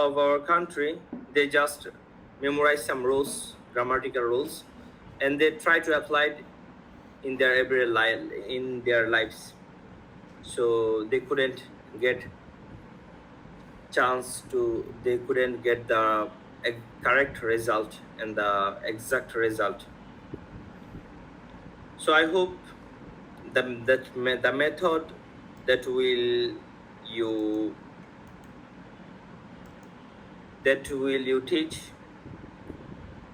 of our country, they just memorize some rules, grammatical rules, and they try to apply it in their everyday life, in their lives. So they couldn't get chance to, they couldn't get the correct result and the exact result. So I hope the method that you will you teach,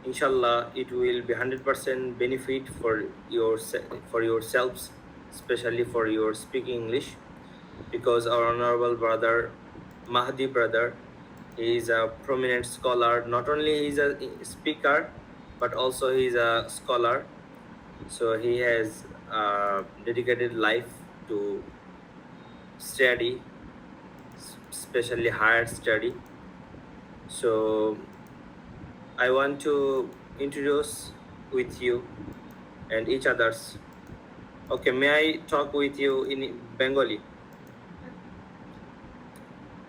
inshallah it will be 100% benefit for yourselves, especially for your speaking English, because our honorable brother Mahdi brother, he is a prominent scholar. Not only he is a speaker, but also he is a scholar. So he has dedicated life to study, especially higher study. So I want to introduce with you and each others. Okay, may I talk with you in Bengali?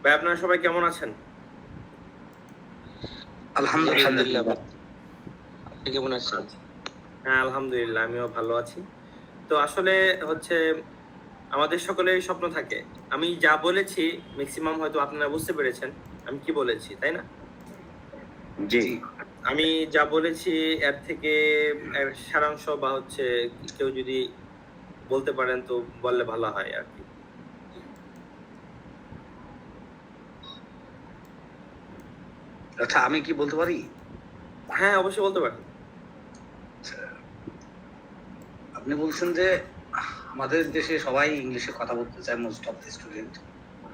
ভাই আপনারা সবাই কেমন আছেন? আলহামদুলিল্লাহ। আপনি কেমন আছেন? হ্যাঁ, আলহামদুলিল্লাহ, আমিও ভালো আছি। তো আসলে হচ্ছে আমাদের সকলেরই স্বপ্ন থাকে। আমি যা বলেছি ম্যাক্সিমাম হয়তো আপনারা বুঝতে পেরেছেন আমি কি বলেছি, তাই না? জি। আমি যা বলেছি এর থেকে সারাংশ বা হচ্ছে কেউ যদি বলতে পারেন তো বললে ভালো হয় আর কি। আচ্ছা, আমি কি বলতে পারি? হ্যাঁ, অবশ্যই বলতে পারেন। আপনি বলছেন যে আমাদের দেশে সবাই ইংলিশে কথা বলতে চায়, মোস্ট অফ দ্য স্টুডেন্ট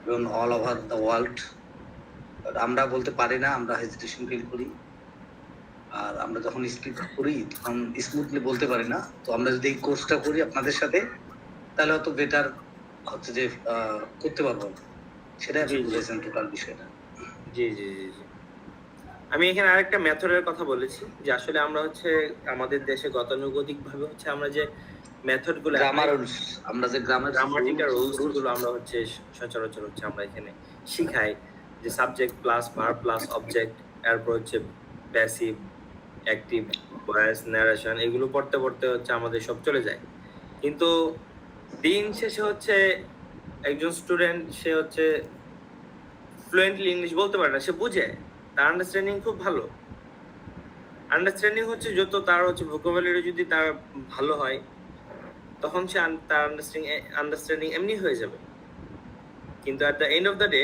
এবং অল ওভার দ্য ওয়ার্ল্ড। আমরা বলতে পারি না, আমরা হেজিটেশন ফিল করি। আর আমরা যখন স্পিক করি তখন স্মুথলি বলতে পারি না। তো আমরা যদি এই কোর্সটা করি আপনাদের সাথে, তাহলে হয়তো বেটার হচ্ছে যে করতে পারবো। সেটাই আপনি বুঝেছেন টোটাল বিষয়টা। জি জি জি জি। আমি এখানে আরেকটা মেথডের কথা বলেছি যে আসলে আমরা হচ্ছে আমাদের দেশে গতানুগতিক ভাবে হচ্ছে আমরা যে মেথডগুলো, গ্রামার রুলস, আমরা যে গ্রামাটিক্যাল রুলসগুলো আমরা হচ্ছে সচরাচর হচ্ছে আমরা এখানে শিখাই, যে subject plus verb plus object, এরপর হচ্ছে প্যাসিভ, অ্যাক্টিভ, ভয়েস, ন্যারেশন, এগুলো পড়তে পড়তে হচ্ছে আমাদের সব চলে যায়। কিন্তু দিন শেষে হচ্ছে একজন স্টুডেন্ট সে হচ্ছে ফ্লুয়েন্টলি ইংলিশ বলতে পারে না, সে বুঝে, তার আন্ডারস্ট্যান্ডিং খুব ভালো। আন্ডারস্ট্যান্ডিং হচ্ছে যত তার হচ্ছে ভোকাবুলারি যদি তার ভালো হয়, তখন সে তার আন্ডারস্ট্যান্ডিং এমনি হয়ে যাবে। কিন্তু at the end of the day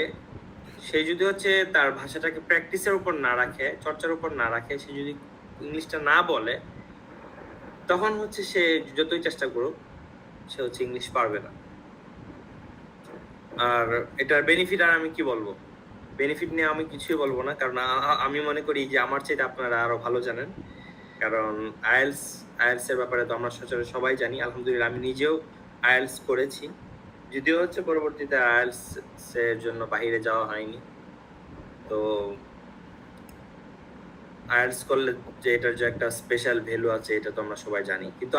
সে যদি হচ্ছে তার ভাষাটাকে প্র্যাকটিসের উপর না রাখে, চর্চার উপর না রাখে, সে যদি ইংলিশটা না বলে, তখন হচ্ছে সে যতই চেষ্টা করুক সে হচ্ছে ইংলিশ পারবে না। আর এটার বেনিফিট আর আমি কি বলবো, বেনিফিট নিয়ে আমি কিছুই বলবো না, কারণ আমি মনে করি যে আমার চাইতে আপনারা আরো ভালো জানেন। কারণ আইএলস এর ব্যাপারে তো আমরা সচরাচর সবাই জানি। আলহামদুলিল্লাহ আমি নিজেও আইএলস করেছি, যদিও হচ্ছে পরবর্তীতে আইএলস এর জন্য বাইরে যাওয়া হয়নি। তো আইএলস করলে যে এটার যে একটা স্পেশাল ভ্যালু আছে এটা তো আমরা সবাই জানি। কিন্তু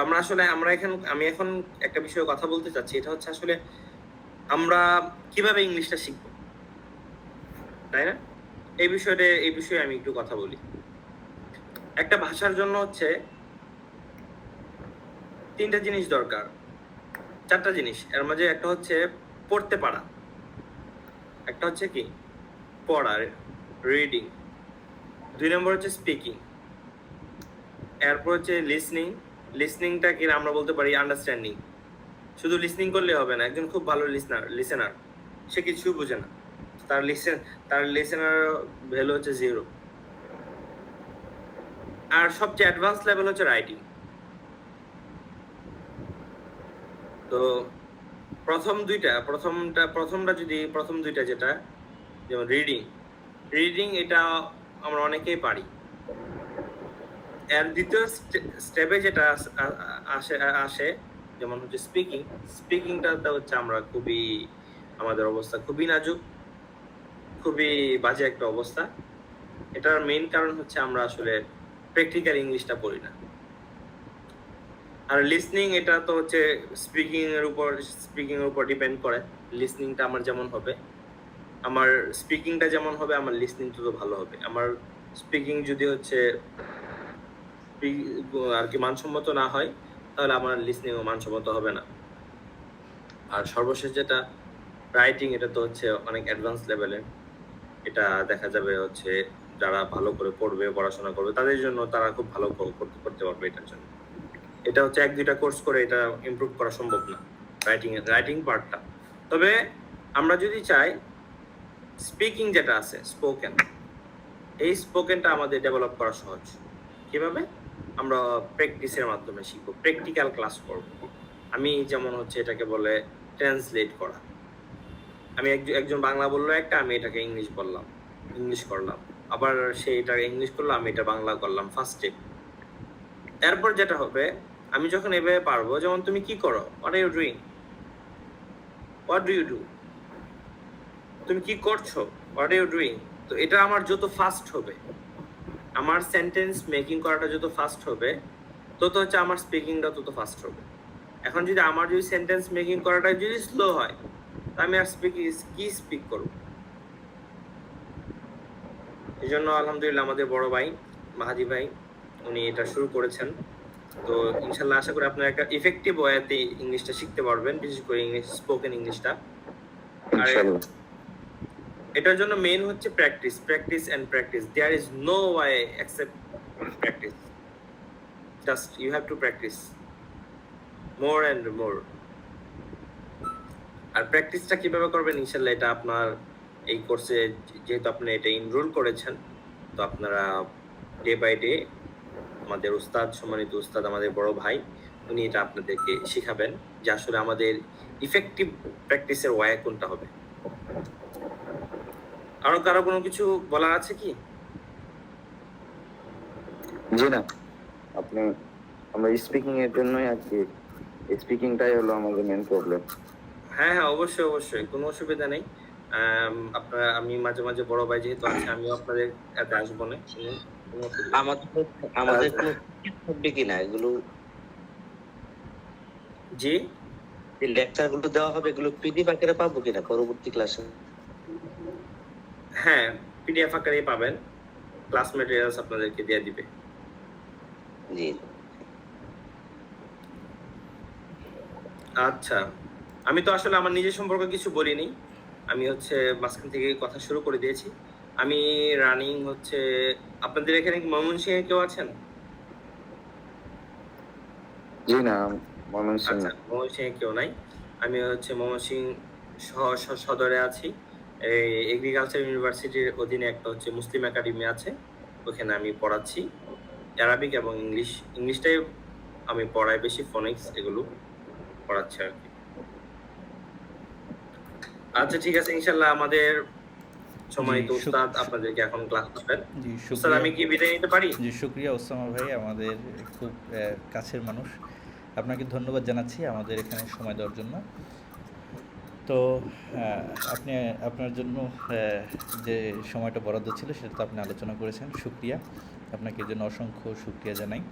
আমি এখন একটা বিষয়ে কথা বলতে চাচ্ছি, এটা হচ্ছে আসলে আমরা কিভাবে ইংলিশটা শিখবো, তাই না? এই বিষয়ে আমি একটু কথা বলি। একটা ভাষার জন্য হচ্ছে তিনটা জিনিস দরকার, চারটা জিনিস। এর মাঝে একটা হচ্ছে পড়তে পারা, একটা হচ্ছে কি পড়া, রিডিং, 2 নম্বর হচ্ছে স্পিকিং, এরপর হচ্ছে লিসনিংটা কি আমরা বলতে পারি আন্ডারস্ট্যান্ডিং। শুধু লিসনিং করলে হবে না, একজন খুব ভালো লিসেনার সে কিছু বোঝে না, তার লিসেনার ভ্যালু হচ্ছে 0। আর সবচেয়ে অ্যাডভান্স লেভেল হচ্ছে রাইটিং। তো প্রথম দুইটা যেটা, যেমন রিডিং এটা আমরা অনেকেই পারি। এর দ্বিতীয় স্টেপে যেটা আসে যেমন হচ্ছে স্পিকিংটা হচ্ছে আমরা আমাদের অবস্থা খুবই নাজুক, খুবই বাজে একটা অবস্থা। এটার মেইন কারণ হচ্ছে আমরা আসলে প্র্যাকটিক্যাল ইংলিশটা পড়ি না। আর লিসনিং এটা তো হচ্ছে স্পিকিং এর উপর ডিপেন্ড করে। লিসনিংটা আমার যেমন হবে আমার স্পিকিংটা যেমন হবে আমার লিসনিং তো ভালো হবে। আমার স্পিকিং যদি হচ্ছে আর কি মানসম্মত না হয় তাহলে আমার লিসনিংও মানসম্মত হবে না। আর সর্বশেষ যেটা রাইটিং, এটা তো হচ্ছে অনেক অ্যাডভান্স লেভেলের। এটা দেখা যাবে হচ্ছে যারা ভালো করে পড়বে, পড়াশোনা করবে তাদের জন্য তারা খুব ভালো করতে পারবে এটার জন্য। এটা হচ্ছে 1-2টা কোর্স করে এটা ইমপ্রুভ করা সম্ভব না রাইটিং পার্টটা। তবে আমরা যদি চাই স্পিকিং যেটা আছে স্পোকেন, এই স্পোকেনটা আমাদের ডেভেলপ করা সহজ। কিভাবে? আমরা প্র্যাকটিসের মাধ্যমে শিখবো, প্র্যাকটিক্যাল ক্লাস করব। আমি যেমন হচ্ছে এটাকে বলে ট্রান্সলেট করা। আমি একজন বাংলা বললো একটা, আমি এটাকে ইংলিশ করলাম, আবার সে এটা ইংলিশ করলো, আমি এটা বাংলা করলাম ফার্স্ট স্টেপ। এরপর যেটা হবে, আমি যখন এভাবে পারবো, যেমন তুমি কি করো, what are you doing, what do you do, তুমি কি করছো, হোয়াট আর ইউ ডুইং। তো এটা আমার যত ফাস্ট হবে, আমার সেন্টেন্স মেকিং করাটা যত ফাস্ট হবে, তত হচ্ছে আমার স্পিকিংটা তত ফাস্ট হবে। এখন যদি আমার সেন্টেন্স মেকিং করাটা যদি স্লো হয়, আমি আর স্পিক করবো। এই জন্য আলহামদুলিল্লাহ আমাদের বড় ভাই মাহাদি ভাই উনি এটা শুরু করেছেন। তো ইনশাল্লাহ আশা করি আপনারা একটা ইফেক্টিভ ওয়েতে ইংলিশটা শিখতে পারবেন, বিশেষ করে স্পোকেন ইংলিশটা। আর এটার জন্য মেইন হচ্ছে practice and practice. There is no way except practice. Just you have to practice more and more. আর প্র্যাকটিসটা কিভাবে করবেন ইনশাল্লাহ এটা আপনার এই কোর্সে, যেহেতু আপনি এটা এনরোল করেছেন, তো আপনারা ডে বাই ডে আমাদের সম্মানিত উস্তাদ, আমাদের বড় ভাই, উনি এটা আপনাদেরকে শিখাবেন যে আসলে আমাদের ইফেক্টিভ প্র্যাকটিসের ওয়ে কোনটা হবে। আরো কারো কোনো কিছু বলার আছে কি? জি না, আমরা স্পিকিং এর জন্যই আর কি, স্পিকিংটাই হলো আমাদের মেন প্রবলেম। হ্যাঁ, অবশ্যই কোনো অসুবিধা নেই। আপনারা, আমি মাঝে মাঝে বড় ভাই যেহেতু আছে, আমিও আপনাদের এতে আসবো না। আমাদের কোনো থাকবে কিনা এগুলো, জি যে লেকচার গুলো দেওয়া হবে এগুলো পিডিএফ আকারে পাবো কিনা পরবর্তী ক্লাসে? হ্যাঁ, পিডিএফ আকারে পাবেন, ক্লাস ম্যাটেরিয়ালস আপনাদেরকে দিয়ে দিবে। জি আচ্ছা, আমি তো আসলে আমার নিজের সম্পর্কে কিছু বলিনি, আমি হচ্ছে মাঝখান থেকে কথা শুরু করে দিয়েছি। আমি রানিং হচ্ছে, আপনাদের এখানে কি ময়মনসিংহে কেউ আছেন? জি না, ময়মনসিংহ আচ্ছা, ময়মনসিংহে কেউ নাই। আমি হচ্ছে ময়মনসিংহ সদরে আছি। এই এগ্রিকালচার ইউনিভার্সিটির অধীনে একটা হচ্ছে মুসলিম একাডেমি আছে, ওখানে আমি পড়াচ্ছি অ্যারাবিক এবং ইংলিশটাই আমি পড়াই বেশি, ফোনিক্স এগুলো পড়াচ্ছি আর কি। আচ্ছা ঠিক আছে, ইনশাল্লাহ আমাদের সম্মানিত উস্তাদ আপনাদেরকে এখন ক্লাস করবেন। জি উস্তাদ, আমি কি বিদায় নিতে পারি? জি শুক্রিয়া ওসামা ভাই, আমাদের খুব কাছের মানুষ। আপনাকে ধন্যবাদ জানাচ্ছি আমাদের এখানে সময় দেওয়ার জন্য। তো আপনি আপনার জন্য যে সময়টা বরাদ্দ ছিল সেটা তো আপনি আলোচনা করেছেন, শুক্রিয়া আপনাকে, এর জন্য অসংখ্য শুক্রিয়া জানাই।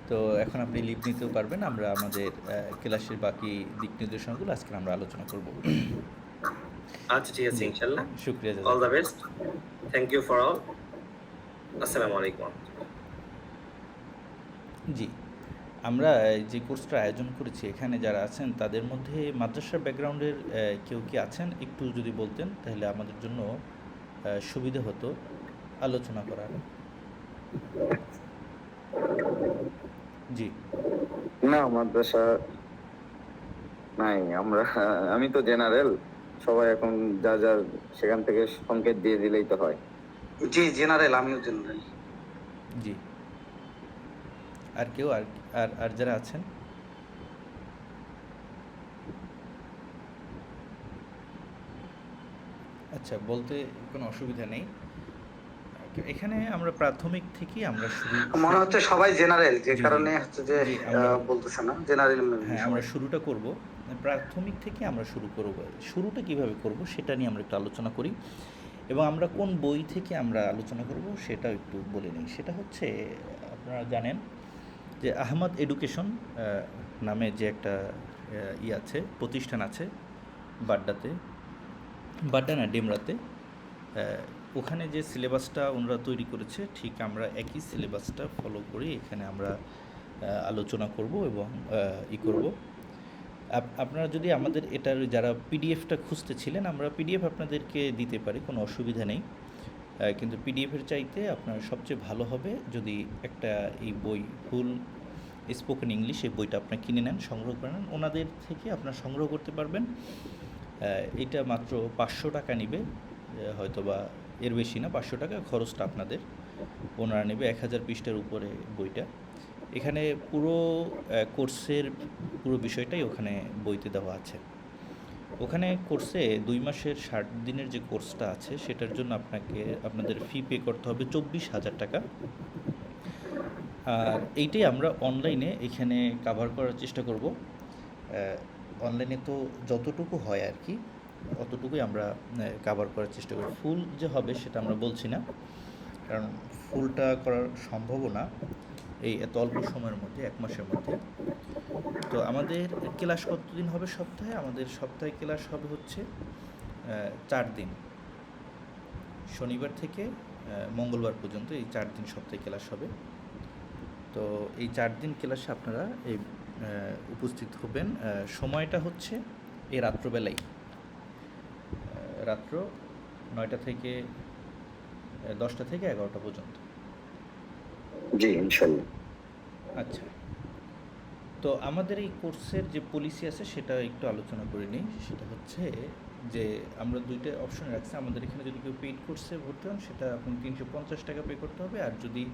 তো এখন আপনি লিভ নিতেও পারবেন, আমরা আমাদের ক্লাসের বাকি দিক নির্দেশনাগুলো আজকে আমরা আলোচনা করব। আচ্ছা ঠিক আছে, ইনশাল্লাহ। শুক্রিয়া, all the best, thank you for all. আসসালামু আলাইকুম। জি, আমরা যে কোর্সটা আয়োজন করেছি এখানে যারা আছেন তাদের মধ্যে মাদ্রাসার ব্যাকগ্রাউন্ডের কেউ কি আছেন, একটু যদি বলতেন তাহলে আমাদের জন্য সুবিধা হতো আলোচনা করার। জি না, মাদ্রাসা নাই। আমি তো জেনারেল, সবাই এখন যার সেখান থেকে সংকেত দিয়ে দিলেই তো হয়। জি জেনারেল, আমিও জেনারেল। জি, আর কেউ আর যারা আছেন? আচ্ছা, বলতে কোনো অসুবিধা নেই। এখানে আমরা প্রাথমিক থেকেই আমরা মনে হচ্ছে সবাই জেনারেল, যে জি, কারণে হচ্ছে যে জি, আমরা- বলতেছে না জেনারেল। হ্যাঁ, আমরা শুরুটা করব, প্রাথমিক থেকে আমরা শুরু করব। শুরুটা কিভাবে করব সেটা নিয়ে আমরা একটু আলোচনা করি, এবং আমরা কোন বই থেকে আমরা আলোচনা করব সেটাও একটু বলে নিই। সেটা হচ্ছে, আপনারা জানেন যে আহমদ এডুকেশন নামে যে একটা আছে, প্রতিষ্ঠান আছে বাড্ডাতে, বাড্ডা না, ডেমরাতে। ওখানে যে সিলেবাসটা ওনারা তৈরি করেছে ঠিক আমরা একই সিলেবাসটা ফলো করে এখানে আমরা আলোচনা করব এবং করব। আপনারা যদি আমাদের এটার যারা পিডিএফটা খুঁজতেছিলেন, আমরা পিডিএফ আপনাদেরকে দিতে পারি, কোনো অসুবিধা নেই। কিন্তু পিডিএফের চাইতে আপনার সবচেয়ে ভালো হবে যদি একটা এই বই ফুল স্পোকেন ইংলিশ এই বইটা আপনার কিনে নেন, সংগ্রহ করে নেন। ওনাদের থেকে আপনার সংগ্রহ করতে পারবেন। এটা মাত্র 500 টাকা নিবে, হয়তো বা এর বেশি না, 500 টাকা খরচটা আপনাদের। ওনারা নেবে 1000 পৃষ্ঠার উপরে বইটা। এখানে পুরো কোর্সের পুরো বিষয়টাই ওখানে বইতে দেওয়া আছে। ওখানে কোর্সে 2 মাসের 60 দিনের যে কোর্সটা আছে সেটার জন্য আপনাদের ফি পে করতে হবে 24,000 টাকা। আর এইটাই আমরা অনলাইনে এখানে কাভার করার চেষ্টা করব। অনলাইনে তো যতটুকু হয় আর কি অতটুকুই আমরা কাভার করার চেষ্টা করব। ফুল যে হবে সেটা আমরা বলছি না, কারণ ফুলটা করার সম্ভবও না এই এত অল্প সময়ের মধ্যে, 1 মাসের মধ্যে। তো আমাদের ক্লাস কতদিন হবে সপ্তাহে? আমাদের সপ্তাহে ক্লাস হবে হচ্ছে 4 দিন, শনিবার থেকে মঙ্গলবার পর্যন্ত এই 4 দিন সপ্তাহে ক্লাস হবে। তো এই 4 দিন ক্লাসে আপনারা এই উপস্থিত হবেন। সময়টা হচ্ছে এই রাত্রবেলায়, রাত্র 9টা থেকে 10টা থেকে 11টা পর্যন্ত। জি ইনশাল্লাহ। আচ্ছা, তো আমাদের এই কোর্সের যে পলিসি আছে সেটা একটু আলোচনা করে নিই। সেটা হচ্ছে যে আমরা 2টা অপশন রাখছি। আমাদের এখানে যদি কেউ পেইড কোর্সে ভর্তি হন সেটা আপনি 350 টাকা পে করতে হবে, আর যদি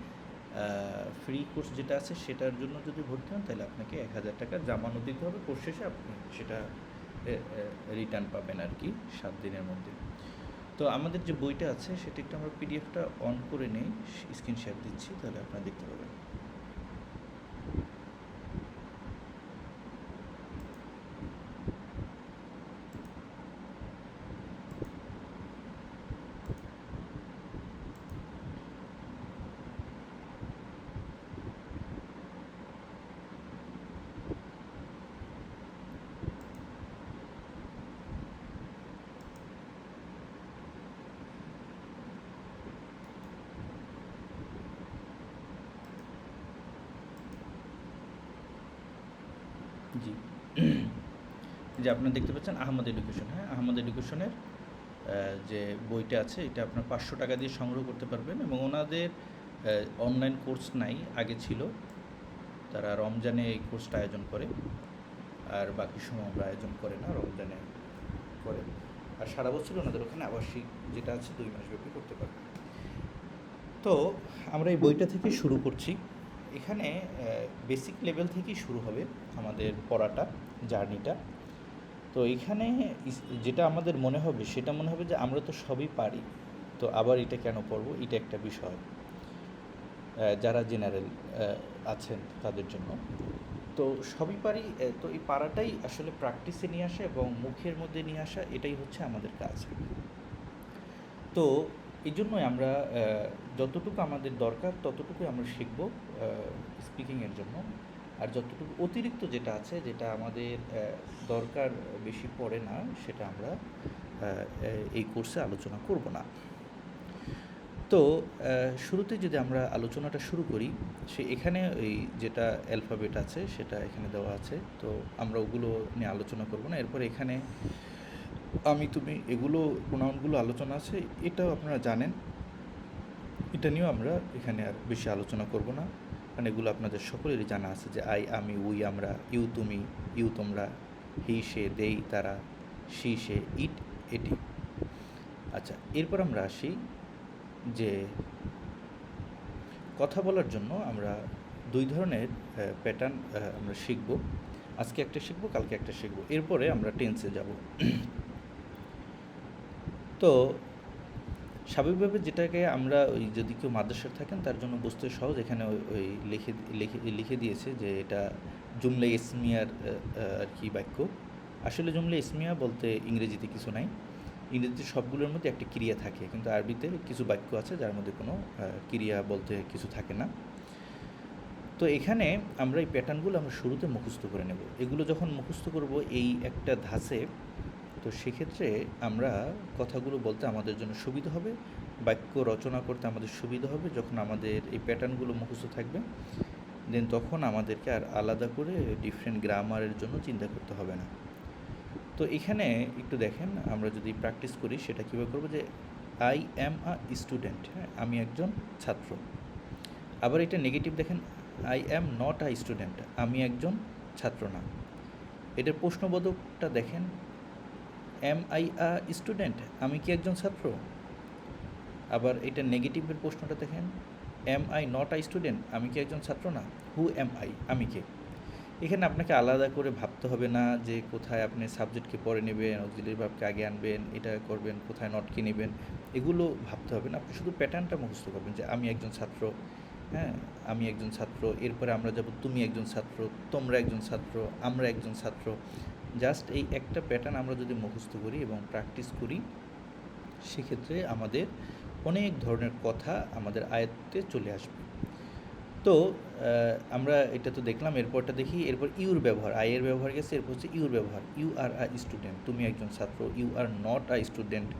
ফ্রি কোর্স যেটা আছে সেটার জন্য যদি ভর্তি হন তাহলে আপনাকে 1000 টাকা জামানত দিতে হবে। কোর্স শেষে আপনি সেটা রিটার্ন পাবেন আর কি 7 দিনের মধ্যে। তো আমাদের যে বইটা আছে সেটা একটু আমরা পিডিএফটা অন করে নেই, স্ক্রিন শেয়ার দিচ্ছি, তাহলে আপনারা দেখতে পাবেন। জি, যে আপনারা দেখতে পাচ্ছেন আহমদ এডুকেশন। হ্যাঁ, আহমদ এডুকেশনের যে বইটা আছে এটা আপনার 500 টাকা দিয়ে সংগ্রহ করতে পারবেন। এবং ওনাদের অনলাইন কোর্স নাই, আগে ছিল। তারা রমজানে এই কোর্সটা আয়োজন করে, আর বাকি সময় আমরা আয়োজন করে না, রমজানে করে। আর সারা বছর ওনাদের ওখানে আবাসিক যেটা আছে 2 মাস ব্যাপী করতে পারবে। তো আমরা এই বইটা থেকে শুরু করছি। এখানে বেসিক লেভেল থেকেই শুরু হবে আমাদের পড়াটা, জার্নিটা। তো এখানে যেটা আমাদের মনে হবে সেটা মনে হবে যে আমরা তো সবই পারি, তো আবার এটা কেন পড়বো, এটা একটা বিষয় যারা জেনারেল আছেন তাদের জন্য। তো সবই পারি, তো এই পারাটাই আসলে প্র্যাকটিসে নিয়ে আসা এবং মুখের মধ্যে নিয়ে আসা, এটাই হচ্ছে আমাদের কাজ। তো এই জন্যই আমরা যতটুকু আমাদের দরকার ততটুকুই আমরা শিখব স্পিকিংয়ের জন্য। আর যতটুকু অতিরিক্ত যেটা আছে, যেটা আমাদের দরকার বেশি পড়ে না, সেটা আমরা এই কোর্সে আলোচনা করব না। তো শুরুতে যদি আমরা আলোচনাটা শুরু করি, এখানে ওই যেটা অ্যালফাবেট আছে সেটা এখানে দেওয়া আছে, তো আমরা ওগুলো নিয়ে আলোচনা করব না। এরপর এখানে আমি তুমি এগুলো প্রোনাউনগুলো আলোচনা আছে, এটাও আপনারা জানেন, এটা নিয়েও আমরা এখানে আর বেশি আলোচনা করব না, কারণ এগুলো আপনাদের সকলেরই জানা আছে যে আই, আমি, উই, আমরা, ইউ, তুমি, ইউ, তোমরা, হি, সে, দেই, তারা, সি, সে, ইট, এটি। আচ্ছা, এরপর আমরা আসি যে কথা বলার জন্য আমরা 2 ধরনের প্যাটার্ন আমরা শিখব। আজকে একটা শিখব, কালকে একটা শিখব, এরপরে আমরা টেন্সে যাব। তো স্বাভাবিকভাবে যেটাকে আমরা ওই যদি কেউ মাদ্রাসায় থাকেন তার জন্য বুঝতে সহজ, এখানে ওই লিখে দিয়েছে যে এটা জুমলা ইসমিয়ার আর কি বাক্য। আসলে জুমলা ইসমিয়া বলতে ইংরেজিতে কিছু নাই, ইংরেজিতে সবগুলোর মধ্যে একটা ক্রিয়া থাকে, কিন্তু আরবিতে কিছু বাক্য আছে যার মধ্যে কোনো ক্রিয়া বলতে কিছু থাকে না। তো এখানে আমরা এই প্যাটার্নগুলো আমরা শুরুতে মুখস্থ করে নেব। এগুলো যখন মুখস্থ করব এই একটা ধাঁচে, তো তো সেক্ষেত্রে আমরা কথাগুলো বলতে আমাদের জন্য সুবিধা হবে, বাক্য রচনা করতে আমাদের সুবিধা হবে যখন আমাদের এই প্যাটার্নগুলো মুখস্থ থাকবে। দেন তখন আমাদেরকে আর আলাদা করে ডিফারেন্ট গ্রামারের জন্য চিন্তা করতে হবে না। তো এখানে একটু দেখেন, আমরা যদি প্র্যাকটিস করি সেটা কীভাবে করবো, যে আই অ্যাম আ স্টুডেন্ট, হ্যাঁ আমি একজন ছাত্র। আবার এটা নেগেটিভ দেখেন, I am not a student, আমি একজন ছাত্র না। এটার প্রশ্নবোধকটা দেখেন, অ্যাম আই আ স্টুডেন্ট, আমি কি একজন ছাত্র? আবার এটা নেগেটিভের প্রশ্নটা দেখেন, am I not I student, আমি কি একজন ছাত্র না? হু অ্যাম আই, আমি কে? এখানে আপনাকে আলাদা করে ভাবতে হবে না যে কোথায় আপনি সাবজেক্টকে পরে নেবেন, অক্সিলারি ভার্বকে আগে আনবেন, এটা করবেন, কোথায় নটকে নেবেন, এগুলো ভাবতে হবে না। আপনি শুধু প্যাটার্নটা মুখস্থ করবেন যে আমি একজন ছাত্র, হ্যাঁ আমি একজন ছাত্র, এরপরে আমরা যাব তুমি একজন ছাত্র, তোমরা একজন ছাত্র, আমরা একজন ছাত্র। জাস্ট এই একটা প্যাটার্ন আমরা যদি মুখস্থ করি এবং প্র্যাকটিস করি, সেক্ষেত্রে আমাদের অনেক ধরনের কথা আমাদের আয়ত্তে চলে আসবে। তো আমরা এটা তো দেখলাম, এরপরটা দেখি, এরপর ইউর ব্যবহার, আয়ের ব্যবহার গেছে, এরপর হচ্ছে ইউর ব্যবহার। ইউ আর আ স্টুডেন্ট, তুমি একজন ছাত্র। You are not a student,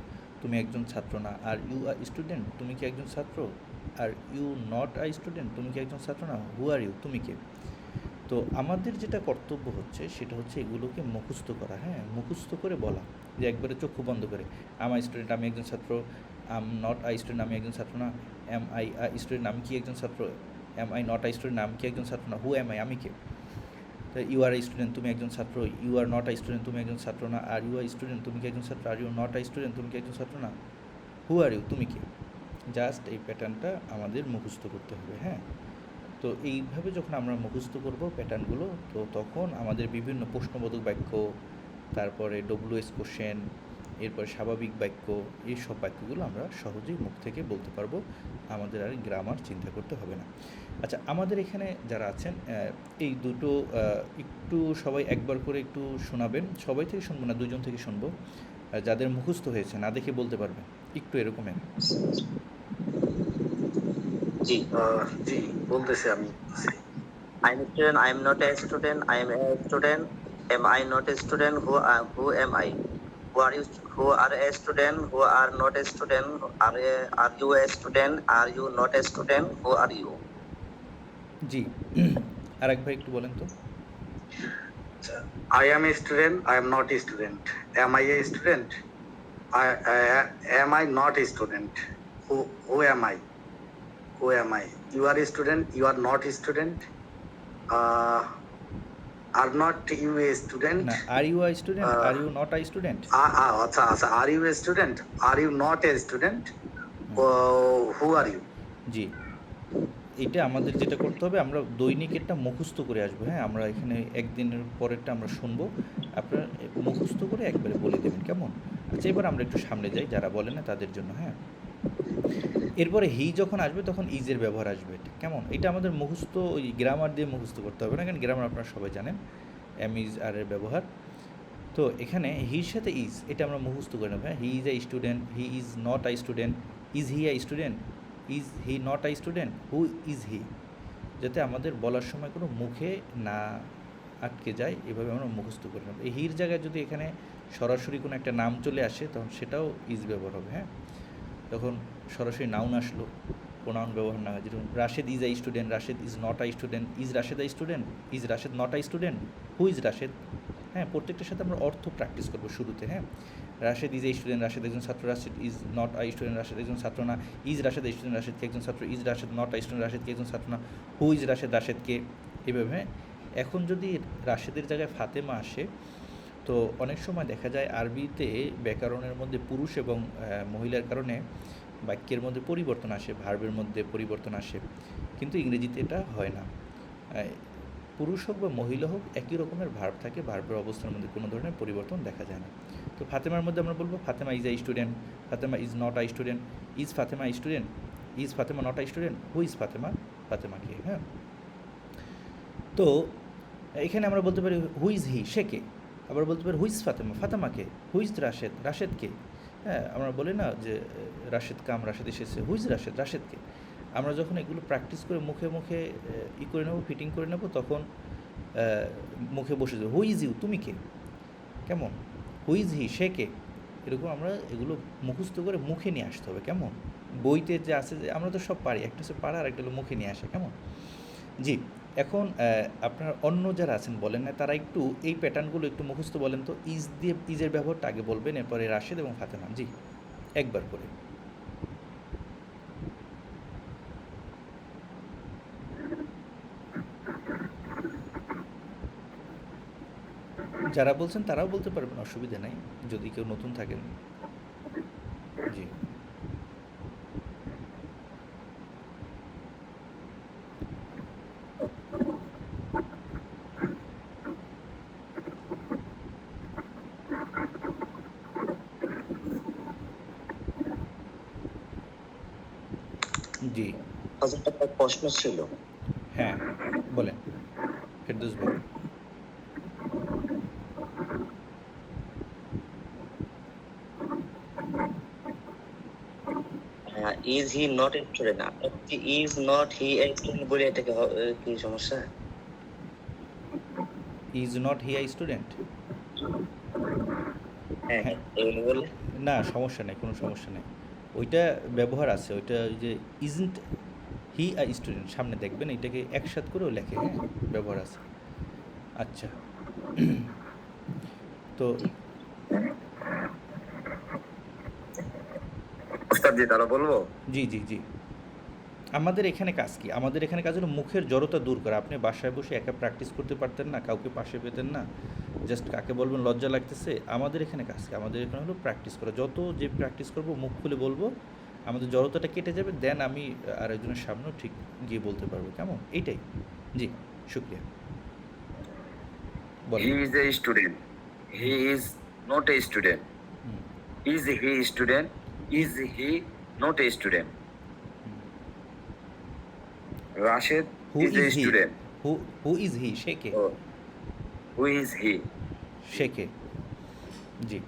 তুমি একজন ছাত্র না। আর ইউ আর স্টুডেন্ট, তুমি কি একজন ছাত্র? Are you not a student, তুমি কি একজন ছাত্র না? হু আর ইউ, তুমি কে? তো আমাদের যেটা কর্তব্য হচ্ছে সেটা হচ্ছে এগুলোকে মুখস্থ করা, হ্যাঁ মুখস্থ করে বলা, যে একবারে চক্ষু বন্ধ করে আম আই স্টুডেন্ট, আমি একজন ছাত্র। আম নট আই স্টুডেন্ট, আমি একজন ছাত্র না। এম আই আ স্টুডেন্ট, আমি কি একজন ছাত্র? Am I not I student, আমি কি একজন ছাত্র না? হু এম আই, আমি কে? তো ইউ আর আই স্টুডেন্ট, তুমি একজন ছাত্র। You are not I student, তুমি একজন ছাত্র না। আর ইউ আই স্টুডেন্ট, তুমি কি একজন ছাত্র? Are you not I student, তুমি কি একজন ছাত্র না? হু আর ইউ, তুমি কে? জাস্ট এই প্যাটার্নটা আমাদের মুখস্থ করতে হবে, হ্যাঁ। তো এইভাবে যখন আমরা মুখস্থ করব প্যাটার্নগুলো, তো তখন আমাদের বিভিন্ন প্রশ্নবোধক বাক্য, তারপরে ডব্লিউএস কোশ্চেন, এরপরে স্বাভাবিক বাক্য, এই সব বাক্যগুলো আমরা সহজেই মুখ থেকে বলতে পারবো, আমাদের আর গ্রামার চিন্তা করতে হবে না। আচ্ছা, আমাদের এখানে যারা আছেন এই দুটো একটু সবাই একবার করে একটু শোনাবেন, সবাই থেকে শুনবো না, দুজন থেকে শুনবো, যাদের মুখস্থ হয়েছে না দেখে বলতে পারবেন, একটু এরকমের। জি, জি বলতেছি আমি। I am student, I am not a student, I am a student, am I not a student, who am I, who are you, who are a student, who are not a student, are you a student, are you not a student, who are you? জি, আর একবার একটু বলেন তো। I am a student, I am not a student. Am I a student? Am I not a student? Who am I? Who am I? You are a student, you are not a student. Are not you a student? না, are you I student, are you not I student. আচ্ছা আচ্ছা, are you a student? Are you not a student? Who are you? জি, এটা আমাদের যেটা করতে হবে, আমরা দৈনিক এটা মুখস্থ করে আসবো, হ্যাঁ আমরা এখানে একদিনের পরেরটা আমরা শুনবো, আপনারা মুখস্থ করে একবারে বলে দেবেন, কেমন? আচ্ছা, এবার আমরা একটু সামনে যাই, যারা বলে না তাদের জন্য, হ্যাঁ। এরপরে হি যখন আসবে তখন ইজের ব্যবহার আসবে, কেমন? এটা আমাদের মুখস্থ, ওই গ্রামার দিয়ে মুখস্থ করতে হবে না, কারণ গ্রামার আপনারা সবাই জানেন, এম ইজ আর এর ব্যবহার। তো এখানে হির সাথে ইজ, এটা আমরা মুখস্থ করে নেব, হ্যাঁ। He is I student, he is not I student, is he I student, is he not I student, who is হি, যাতে আমাদের বলার সময় কোনো মুখে না আটকে যায়, এভাবে আমরা মুখস্থ করে নেব। এই হির জায়গায় যদি এখানে সরাসরি কোনো একটা নাম চলে আসে তখন সেটাও ইজ ব্যবহার হবে, হ্যাঁ। তখন সরাসরি নাউন আসলো, প্রোনাউন ব্যবহার না হয়, যেরকম Rashed is I student, Rashed is not I student, is Rashed I student, is Rashed not I student, who is Rashed, হ্যাঁ। প্রত্যেকটার সাথে আমরা অর্থ প্র্যাকটিস করবো শুরুতে, হ্যাঁ। Rashed is I student, Rashed একজন ছাত্র, Rashed is not I student, Rashed একজন ছাত্র না। Is Rashed I student, Rashed কি একজন ছাত্র, is Rashed not I student, Rashed কি একজন ছাত্র না। হু ইজ রাশেদ, রাশেদকে, এভাবে, হ্যাঁ। এখন যদি রাশেদের জায়গায় ফাতেমা আসে, তো অনেক সময় দেখা যায় আরবিতে ব্যাকরণের মধ্যে পুরুষ এবং মহিলার কারণে বাক্যের মধ্যে পরিবর্তন আসে, ভার্বের মধ্যে পরিবর্তন আসে, কিন্তু ইংরেজিতে এটা হয় না। পুরুষ হোক বা মহিলা হোক একই রকমের ভার্ব থাকে, ভার্বের অবস্থার মধ্যে কোনো ধরনের পরিবর্তন দেখা যায় না। তো ফাতেমার মধ্যে আমরা বলবো Fatema is I student, Fatema is not I student, is Fatema I student, is Fatema not I student, who is Fatema, ফাতেমাকে, হ্যাঁ। তো এখানে আমরা বলতে পারি হু ইজ হি, সে কে। আবার বলতে পারি হু ইজ ফাতেমা, ফাতেমাকে। হু ইজ রাশেদ, রাশেদকে, হ্যাঁ। আমরা বলি না যে রাশেদ কাম, রাশেদ এসেছে, হু ইজ রাশেদ, রাশেদকে। আমরা যখন এগুলো প্র্যাকটিস করে মুখে মুখে করে নেবো, ফিটিং করে নেবো, তখন মুখে বসে যাবে হু ইজ ইউ, তুমি কে, কেমন? হু ইজ হি, সে কে, এরকম আমরা এগুলো মুখস্থ করে মুখে নিয়ে আসতে হবে, কেমন? বইতে যে আছে যে আমরা তো সব পারি, একটা হচ্ছে পারা আর একটা হলো মুখে নিয়ে আসা, কেমন? জি, এখন আপনার অন্য যারা আছেন বলেন না, তারা একটু এই প্যাটার্নগুলো একটু মুখস্থ বলেন তো। ইজ দিয়ে ইজের ব্যবহারটা আগে বলবেন, এরপরে রাশেদ এবং ফাতেমা। জি, একবার করে। যারা বলছেন তারাও বলতে পারবেন, অসুবিধা নাই, যদি কেউ নতুন থাকেন। জি, জি, হযরত একটা প্রশ্ন ছিল। হ্যাঁ, বলেন ফেরদৌস ভাই। Is he not a student, is not he a student বলে এটাকে কি সমস্যা? Is not he I student? হ্যাঁ হ্যাঁ, এগুলো বলে না সমস্যা নেই, কোনো সমস্যা নেই। ওইটা ব্যবহার আছে, ওইটা ওই যে ইজন্ট হি আই স্টুডেন্ট সামনে দেখবেন, এটাকে একসাথ করেও লেখে, হ্যাঁ, ব্যবহার আছে। আচ্ছা, তো ওস্তাদ জি তাহলে বলবো? জি জি জি, আমাদের এখানে কাজ কি? আমাদের এখানে কাজ হলো মুখের জড়তা দূর করা। আপনি বাসায় বসে একা প্র্যাকটিস করতে পারতেন না, কাউকে পাশে পেতেন না, জাস্ট কাকে বলবেন লজ্জা লাগতেছে। আমাদের এখানে কাজ কি? আমাদের এখানে হলো প্র্যাকটিস করা। যত যে প্র্যাকটিস করব, মুখ খুলে বলবো, আমাদের জড়তাটা কেটে যাবে, দেন আমি আরেকজনের সামনেও ঠিক গিয়ে বলতে পারবো, কেমন? এইটাই। জি, শুক্রিয়া। হি বলেন। Is a student, he is not a student, hmm, is he student, is he not a student, হুম। Rashed who is a is he? Student, who is he? সে কে? Who is he? সে কে? জি,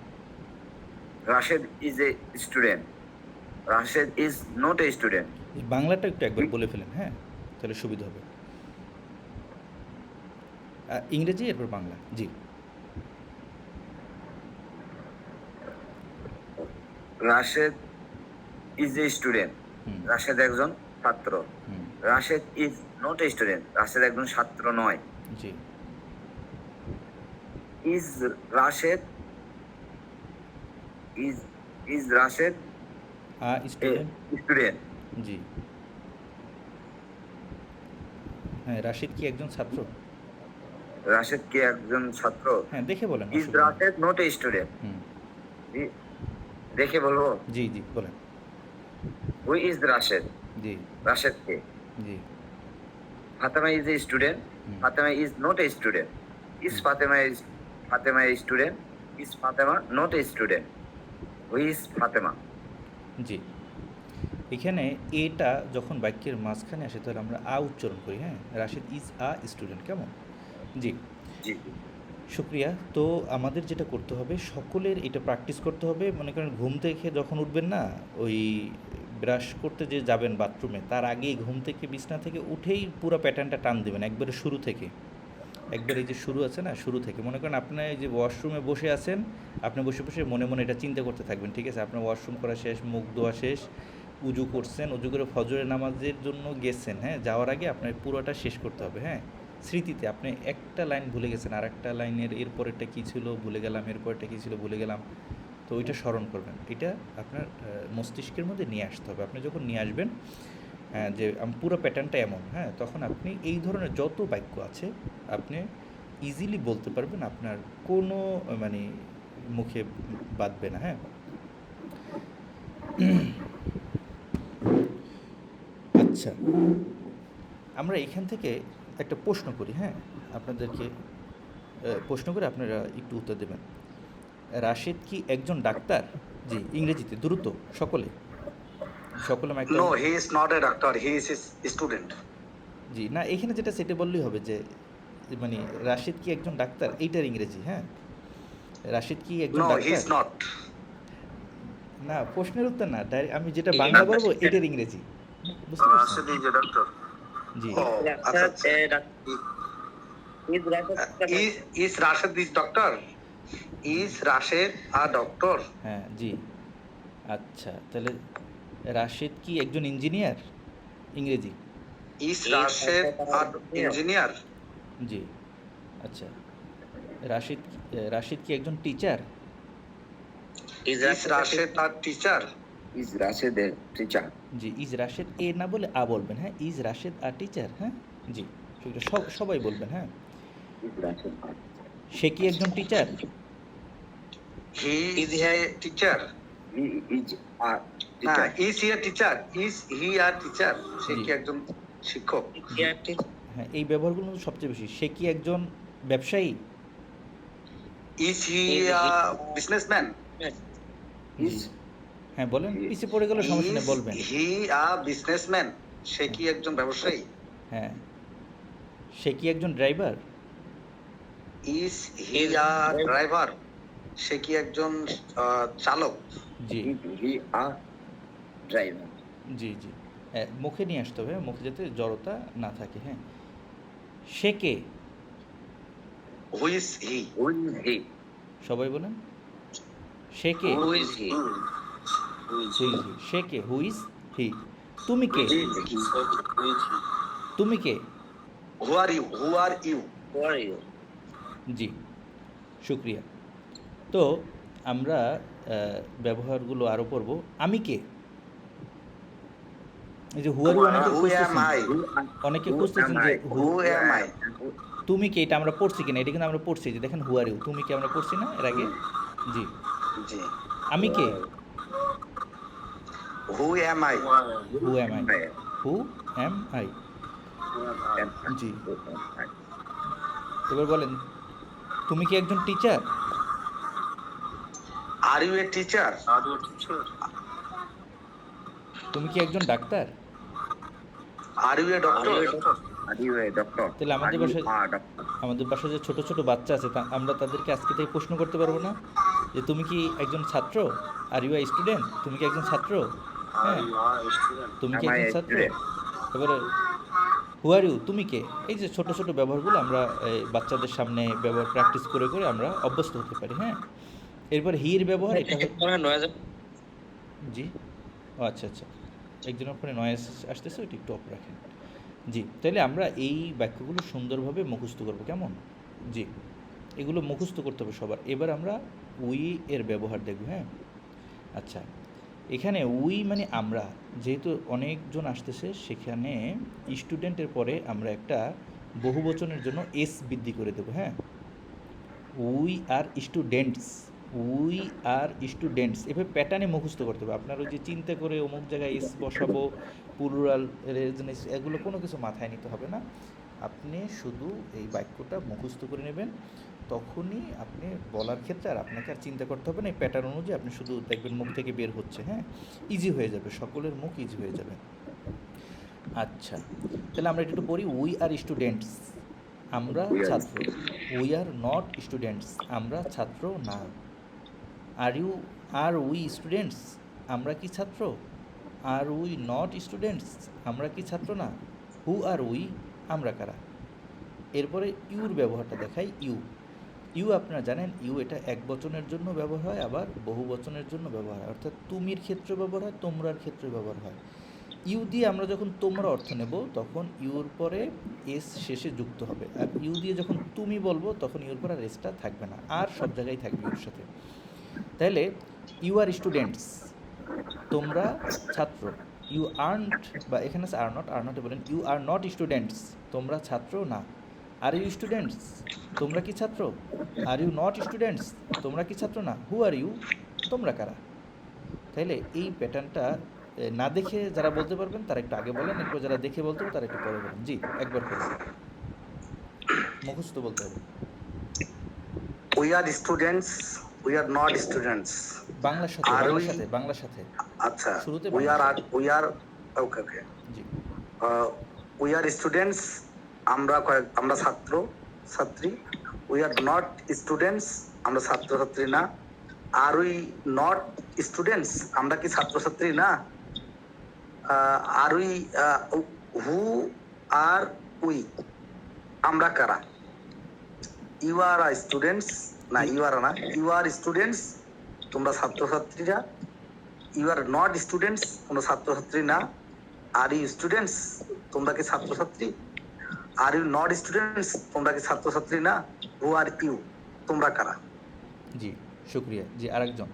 Rashed is a student, Rashed is not a student. এই বাংলাটা একটু একবার বলে ফেলেন, হ্যাঁ, তাহলে সুবিধা হবে। ইংরেজি এরপর বাংলা। জি, রাশেদ ইজ এ স্টুডেন্ট, হুম, রাশেদ একজন ছাত্র। হুম, Rashed is not a student, Rashed একজন ছাত্র নয়। জি। Is Rashed is is Rashed a student. Student, জি, হ্যাঁ, রাশিদ কি একজন ছাত্র? রাশেদ কি একজন ছাত্র? হ্যাঁ, দেখে বলেন, ইজ অসুবিধা নেই। Rashed not a student? হুম, দেখে বলবো? জি জি, বলেন। Who is Rashed? জি, রাশেদ কে? জি, ফাতেমা ইজ এ স্টুডেন্ট, হুম, Fatema is not a student. Is হুম, Fatema a student, is Fatema not a student? Who is Fatema? জি। এখানে এটা যখন বাক্যের মাঝখানে আসে তাহলে আমরা উচ্চারণ করি, হ্যাঁ, রাশিদ ইজ স্টুডেন্ট, কেমন? জি, জি, শুক্রিয়া। তো আমাদের যেটা করতে হবে, সকলের এটা প্র্যাকটিস করতে হবে। মনে করেন ঘুম থেকে যখন উঠবেন না, ওই ব্রাশ করতে যে যাবেন বাথরুমে, তার আগেই ঘুম থেকে বিছনা থেকে উঠেই পুরো প্যাটার্নটা টান দেবেন একবারে শুরু থেকে। একবার এই যে শুরু আছে না, শুরু থেকে মনে করেন আপনি এই যে ওয়াশরুমে বসে আছেন, আপনি বসে বসে মনে মনে এটা চিন্তা করতে থাকবেন, ঠিক আছে? আপনার ওয়াশরুম করা শেষ, মুখ ধোয়া শেষ, উজু করছেন, উজু করে ফজরের নামাজের জন্য গেছেন, হ্যাঁ, যাওয়ার আগে আপনার পুরোটা শেষ করতে হবে, হ্যাঁ, স্মৃতিতে। আপনি একটা লাইন ভুলে গেছেন, আর একটা লাইনের এরপরেরটা কী ছিল ভুলে গেলাম, এরপরেরটা কী ছিল ভুলে গেলাম, তো ওইটা স্মরণ করবেন। এটা আপনার মস্তিষ্কের মধ্যে নিয়ে আসতে হবে। আপনি যখন নিয়ে আসবেন, হ্যাঁ, যে পুরো প্যাটার্নটা এমন, হ্যাঁ, তখন আপনি এই ধরনের যত বাক্য আছে আপনি ইজিলি বলতে পারবেন, আপনার কোনো মানে মুখে বাঁধবে না, হ্যাঁ। আচ্ছা, আমরা এখান থেকে একটা প্রশ্ন করি, হ্যাঁ, আপনাদেরকে প্রশ্ন করে আপনারা একটু উত্তর দেবেন। রাশেদ কি একজন ডাক্তার? জি, ইংরেজিতে দ্রুত, সকলে সকলে Mike no, he is not a doctor, he is student. জি, না এখানে যেটা সেটা বললেই হবে যে মানে রাশিদ কি একজন ডাক্তার, এইটার ইংরেজি, হ্যাঁ, রাশিদ কি একজন no, he doctor? Is not. না, প্রশ্নের উত্তর না, আমি যেটা বাংলা বলবো এটার ইংরেজি, বুঝতে পারছেন? Rashed is a doctor. জি, ও আচ্ছা আচ্ছা। Is Rashed is Rashed is doctor? Is Rashed a doctor? হ্যাঁ জি। আচ্ছা তাহলে রাশেদ কি একজন ইঞ্জিনিয়ার? ইংরেজি। Is Rashed a engineer? জি। আচ্ছা রাশিদ কি একজন teacher? Is Rashed a teacher? Is রাশেদের টিচার। জি, ইজ রাশেদ এ না বলে আ বলবেন, হ্যাঁ? ইজ রাশেদ আ টিচার, হ্যাঁ? জি, সবাই বলবেন, হ্যাঁ? ইজ রাশেদ সে কি একজন teacher? He is a teacher? He is a না, teacher. Is he a teacher? Is he a teacher? সে জি। কি একজন শিক্ষক? হ্যাঁ, এই ব্যবহারগুলো কিন্তু সবচেয়ে বেশি। সে কি একজন ব্যবসায়ী? Is he a businessman? Is জি। হ্যাঁ, বলেন। পিছে পড়ে গেলে সমস্যা নেই, ইজ বলবেন। হি আ বিজনেসম্যান? সে কি একজন ব্যবসায়ী? হ্যাঁ। সে কি একজন driver? Is he a driver? সে কি একজন চালক? জি, হি আ ড্রাইভার। জি, জি। মুখে নিয়ে আসতে হবে, হ্যাঁ? মুখে যাতে জড়তা না থাকে, হ্যাঁ? সে কে? Who is he? Who is he? সবাই বলেন। সে কে? Who is he? Who is he. সে কে? Who is he. তুমি কে? তুমি কে? হু are you? Who are you? জি, শুকরিয়া। তো আমরা ব্যবহারগুলো আরও পড়ব। আমি কে? এই যে হু আর ইউ অনেকে হু খুঁজতেছেন। Am I? অনেকে খুঁজতেছেন যে হু এম আই? তুমি কে, এটা আমরা পড়ছি কিনা? এটা কিন্তু আমরা পড়ছি, যে দেখেন হু আর ইউ, তুমি কে আমরা পড়ছি না এর আগে? জি। জি। আমি কে? Who am I? Who am I? Who am I? জি। এবার বলেন, তুমি কি একজন teacher? Are you a teacher? তুমি কি একজন doctor? Are you a doctor? Are you a doctor? তাহলে আমাদের বাসায় যে ছোট ছোট বাচ্চা আছে, আমরা তাদেরকে আজকে থেকে প্রশ্ন করতে পারবো না যে তুমি কি একজন ছাত্র? Are you a student? তুমি কি একজন ছাত্র? হ্যাঁ, তুমি কি একজন ছাত্র? এবারে হু আর ইউ, তুমি কে? এই যে ছোট ছোট ব্যবহারগুলো আমরা বাচ্চাদের সামনে ব্যবহার প্র্যাকটিস করে করে আমরা অভ্যস্ত হতে পারি, হ্যাঁ? এরপর হির ব্যবহার, এটা জি। ও আচ্ছা আচ্ছা, একজনের ফোনে নয়েজ আসতেছে, ওইটা একটু অফ রাখেন। জি, তাহলে আমরা এই বাক্যগুলো সুন্দরভাবে মুখস্থ করব, কেমন? জি, এগুলো মুখস্থ করতে হবে সবার। এবার আমরা উই এর ব্যবহার দেখব, হ্যাঁ? আচ্ছা, এখানে উই মানে আমরা, যেহেতু অনেকজন আসতেছে, সেখানে স্টুডেন্টের পরে আমরা একটা বহুবচনের জন্য এস বৃদ্ধি করে দেবো, হ্যাঁ? We are students, we are students, এভাবে প্যাটার্নে মুখস্থ করতে হবে। আপনার ওই যে চিন্তা করে অমুক জায়গায় এস বসাবো, প্লুরাল রেজনেস, এগুলো কোনো কিছু মাথায় নিতে হবে না। আপনি শুধু এই বাক্যটা মুখস্থ করে নেবেন, তখনই আপনি বলার ক্ষেত্রে আর আপনাকে আর চিন্তা করতে হবে না। এই প্যাটার্ন অনুযায়ী আপনি শুধু দেখবেন মুখ থেকে বের হচ্ছে, হ্যাঁ? ইজি হয়ে যাবে, সকলের মুখ ইজি হয়ে যাবে। আচ্ছা, তাহলে আমরা একটু পড়ি। উই আর স্টুডেন্টস, আমরা ছাত্র। উই আর নট স্টুডেন্টস, আমরা ছাত্র না। আর উই স্টুডেন্টস, আমরা কি ছাত্র? আর উই নট স্টুডেন্টস, আমরা কি ছাত্র না? হু আর উই, আমরা কারা? এরপরে ইউর ব্যবহারটা দেখাই। ইউ আপনারা জানেন, ইউ এটা এক বচনের জন্য ব্যবহার হয়, আবার বহু বচনের জন্য ব্যবহার হয়। অর্থাৎ তুমির ক্ষেত্রে ব্যবহার হয়, তোমরার ক্ষেত্রে ব্যবহার হয়। ইউ দিয়ে আমরা যখন তোমরা অর্থ নেব, তখন ইউর পরে এস শেষে যুক্ত হবে। আর ইউ দিয়ে যখন তুমি বলবো, তখন ইউর পরে আর এসটা থাকবে না, আর সব জায়গায় থাকবে ইউর সাথে। তাহলে ইউ আর স্টুডেন্টস, তোমরা ছাত্র। ইউ আর্নট, বা এখানে আছে আর নটে বলেন ইউ আর নট স্টুডেন্টস, তোমরা ছাত্র না। আর ইউ স্টুডেন্টস, তোমরা কি ছাত্র? আর ইউ নট স্টুডেন্টস, তোমরা কি ছাত্র না? হু আর ইউ, তোমরা কারা? তাইলে এই প্যাটার্নটা না দেখে যারা বলতে পারবেন তারা একটু আগে বলেন, এরপর যারা দেখে বলতে হবে তারা একটু পরে বলেন। জি, একবার করে মুখস্থ বলতে হবে। We are students, we are not students. বাংলার সাথে, আর বাংলার we- সাথে, বাংলার সাথে। আচ্ছা, শুরুতে উই বাংলা। আর ওকে ওকে। জি, উই আর স্টুডেন্টস, আমরা ছাত্র ছাত্রী। উই আর নট স্টুডেন্টস, আমরা ছাত্র ছাত্রী না। আর উই নট স্টুডেন্টস, আমরা কি ছাত্র ছাত্রী না? আর উই হু আর উই, আমরা কারা? ইউ আর স্টুডেন্টস, না ইউ আর স্টুডেন্টস, তোমরা ছাত্রছাত্রীরা। ইউ আর নট স্টুডেন্টস, কোনো ছাত্রছাত্রী না। আর ইউ স্টুডেন্টস, তোমরা কি ছাত্রছাত্রী? আর ইউ নট স্টুডেন্টস, তোমরা কি ছাত্রছাত্রী না? হু আর ইউ, তোমরা কারা? জি শুক্রিয়া। জি আরেকজন।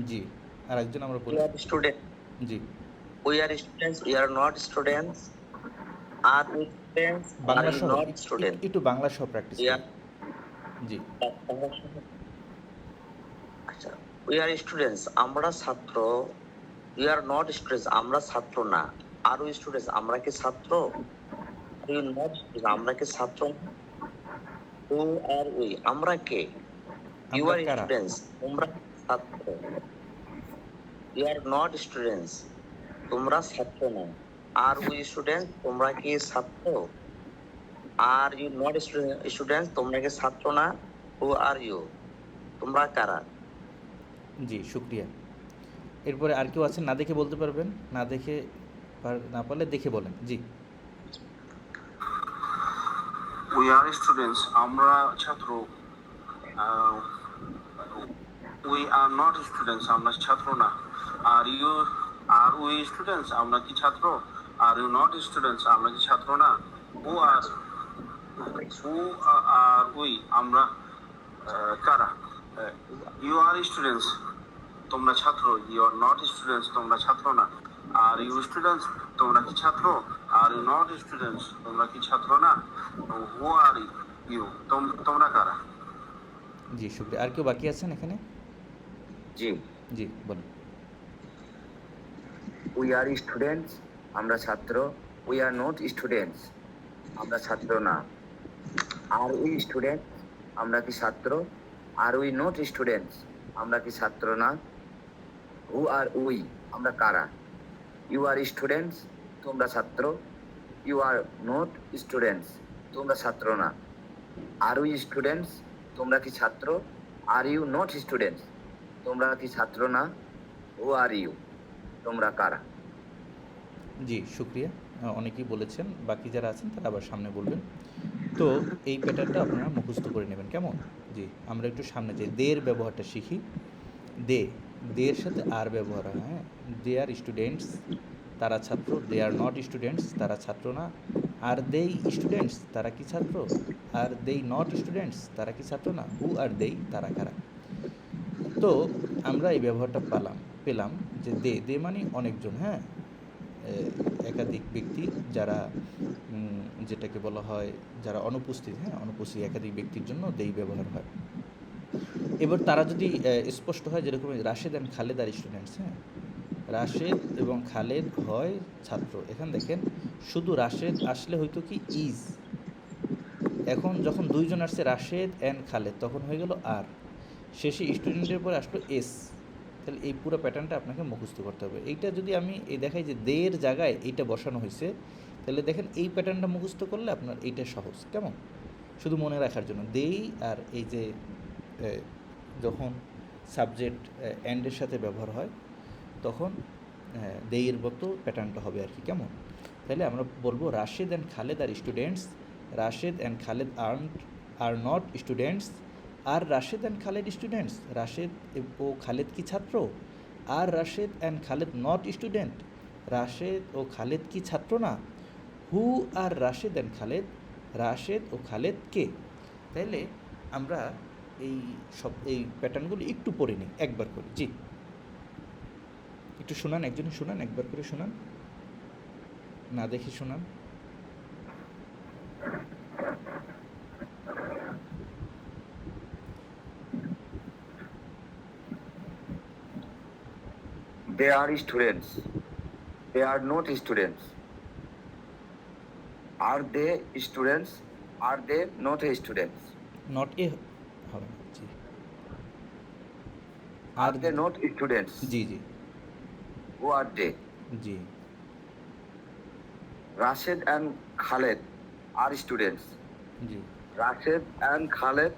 জি আরেকজন আমরা We বলি। are students. G We are students. We are not students. Are we students? Bangla Are we সহ not students? একটু বাংলা সহ প্র্যাকটিস We করি। are. জি আচ্ছা, we are students. আমরা ছাত্র। We are not students. আমরা ছাত্র না। Are we students? আমরা কি ছাত্র? Are we not students? আমরা কি ছাত্র না? Who are we? আমরা কে? You আমরা are কারা? students. তোমরা ছাত্র। You are not students. তোমরা ছাত্র না। Are we students? তোমরা কি ছাত্র? Are you not students? তোমরা কি ছাত্র না? Who are you? তোমরা কারা? জি শুক্রিয়া। এরপরে আর কেউ আছেন না দেখে বলতে পারবেন? না দেখে না পারলে দেখে বলেন। জি উই আর স্টুডেন্টস, আমরা ছাত্র। উই আর নট স্টুডেন্টস, আমরা ছাত্র না। আর উই স্টুডেন্টস, আমরা কি ছাত্র? আর ইউ নট স্টুডেন্টস, আমরা কি ছাত্র না? হু আর উই, আমরা কারা? ইউ আর স্টুডেন্টস, তোমরা ছাত্র। ইউ আর নট স্টুডেন্টস, তোমরা ছাত্র না। আর ইউ স্টুডেন্টস, তোমরা কি ছাত্র? আর ইউ নট স্টুডেন্টস, তোমরা কি ছাত্র না? হু আর ইউ, তোমরা কারা? জি শুক্রিয়া। আর কেউ বাকি আছেন এখানে? জি, জি বলুন। উই আর স্টুডেন্টস, আমরা ছাত্র। উই আর নট স্টুডেন্টস, আমরা ছাত্র না। আর উই স্টুডেন্ট, আমরা কি ছাত্র? আর উই নট স্টুডেন্টস, আমরা কি ছাত্র না? হু আর উই, আমরা কারা? ইউ আর স্টুডেন্টস, তোমরা ছাত্র। ইউ আর নট স্টুডেন্টস, তোমরা ছাত্র না। আর উই স্টুডেন্টস, তোমরা কি ছাত্র? আর ইউ নট স্টুডেন্টস, তোমরা কি ছাত্র না? হু আর ইউ, তোমরা কারা? জি শুক্রিয়া। অনেকেই বলেছেন, বাকি যারা আছেন তারা আবার সামনে বলবেন। তো এই প্যাটার্নটা আপনারা মুখস্থ করে নেবেন, কেমন? জি আমরা একটু সামনে যাই, দের ব্যবহারটা শিখি। দের সাথে আর ব্যবহার হয়। হ্যাঁ, দে আর স্টুডেন্টস, তারা ছাত্র। দে আর নট স্টুডেন্টস, তারা ছাত্র না। আর দেই স্টুডেন্টস, তারা কি ছাত্র? আর দেই নট স্টুডেন্টস, তারা কি ছাত্র না? হু আর দেই, তারা কারা? তো আমরা এই ব্যবহারটা পেলাম যে দে মানে অনেকজন। হ্যাঁ, একাধিক ব্যক্তি যারা যেটাকে বলা হয় যারা অনুপস্থিত। হ্যাঁ, অনুপস্থিত একাধিক ব্যক্তির জন্য দেই ব্যবহার হয়। এবার তারা যদি স্পষ্ট হয়, যেরকম Rashed and Khaled are students. হ্যাঁ, রাশেদ এবং খালেদ হয় ছাত্র। এখানে দেখেন শুধু রাশেদ আসলে হয়তো কি ইজ। এখন যখন দুইজন আসছে রাশেদ অ্যান্ড খালেদ, তখন হয়ে গেল আর। শেষে স্টুডেন্টের পরে আসলো এস। তাহলে এই পুরো প্যাটার্নটা আপনাকে মুখস্থ করতে হবে। এইটা যদি আমি দেখাই যে দের জায়গায় এইটা বসানো হয়েছে, তাহলে দেখেন এই প্যাটার্নটা মুখস্থ করলে আপনার এইটা সহজ। কেমন? শুধু মনে রাখার জন্য দেই আর এই যে যখন সাবজেক্ট অ্যান্ডের সাথে ব্যবহার হয় তখন দেইয়ের মতো প্যাটার্নটা হবে আর কি। কেমন? তাহলে আমরা বলবো Rashed and Khaled are students. Rashed and Khaled are not students. Are Rashed and Khaled students, Rashed ও খালেদ কি ছাত্র? Are Rashed and Khaled not student, Rashed ও খালেদ কি ছাত্র না? Who are Rashed and Khaled, Rashed ও খালেদ কে? তাহলে আমরা এই প্যাটার্নগুলো একটু পড়ে নিই একবার করে। জি একটু শোনান, একজনে শোনান, একবার করে শোনান, না দেখে শোনান। They are students. They are not students. Are they students? Are they not students? Not a হবে না। জি Are they not students? G G Who are they? G Rashid and Khaled are students. G Rashid and Khaled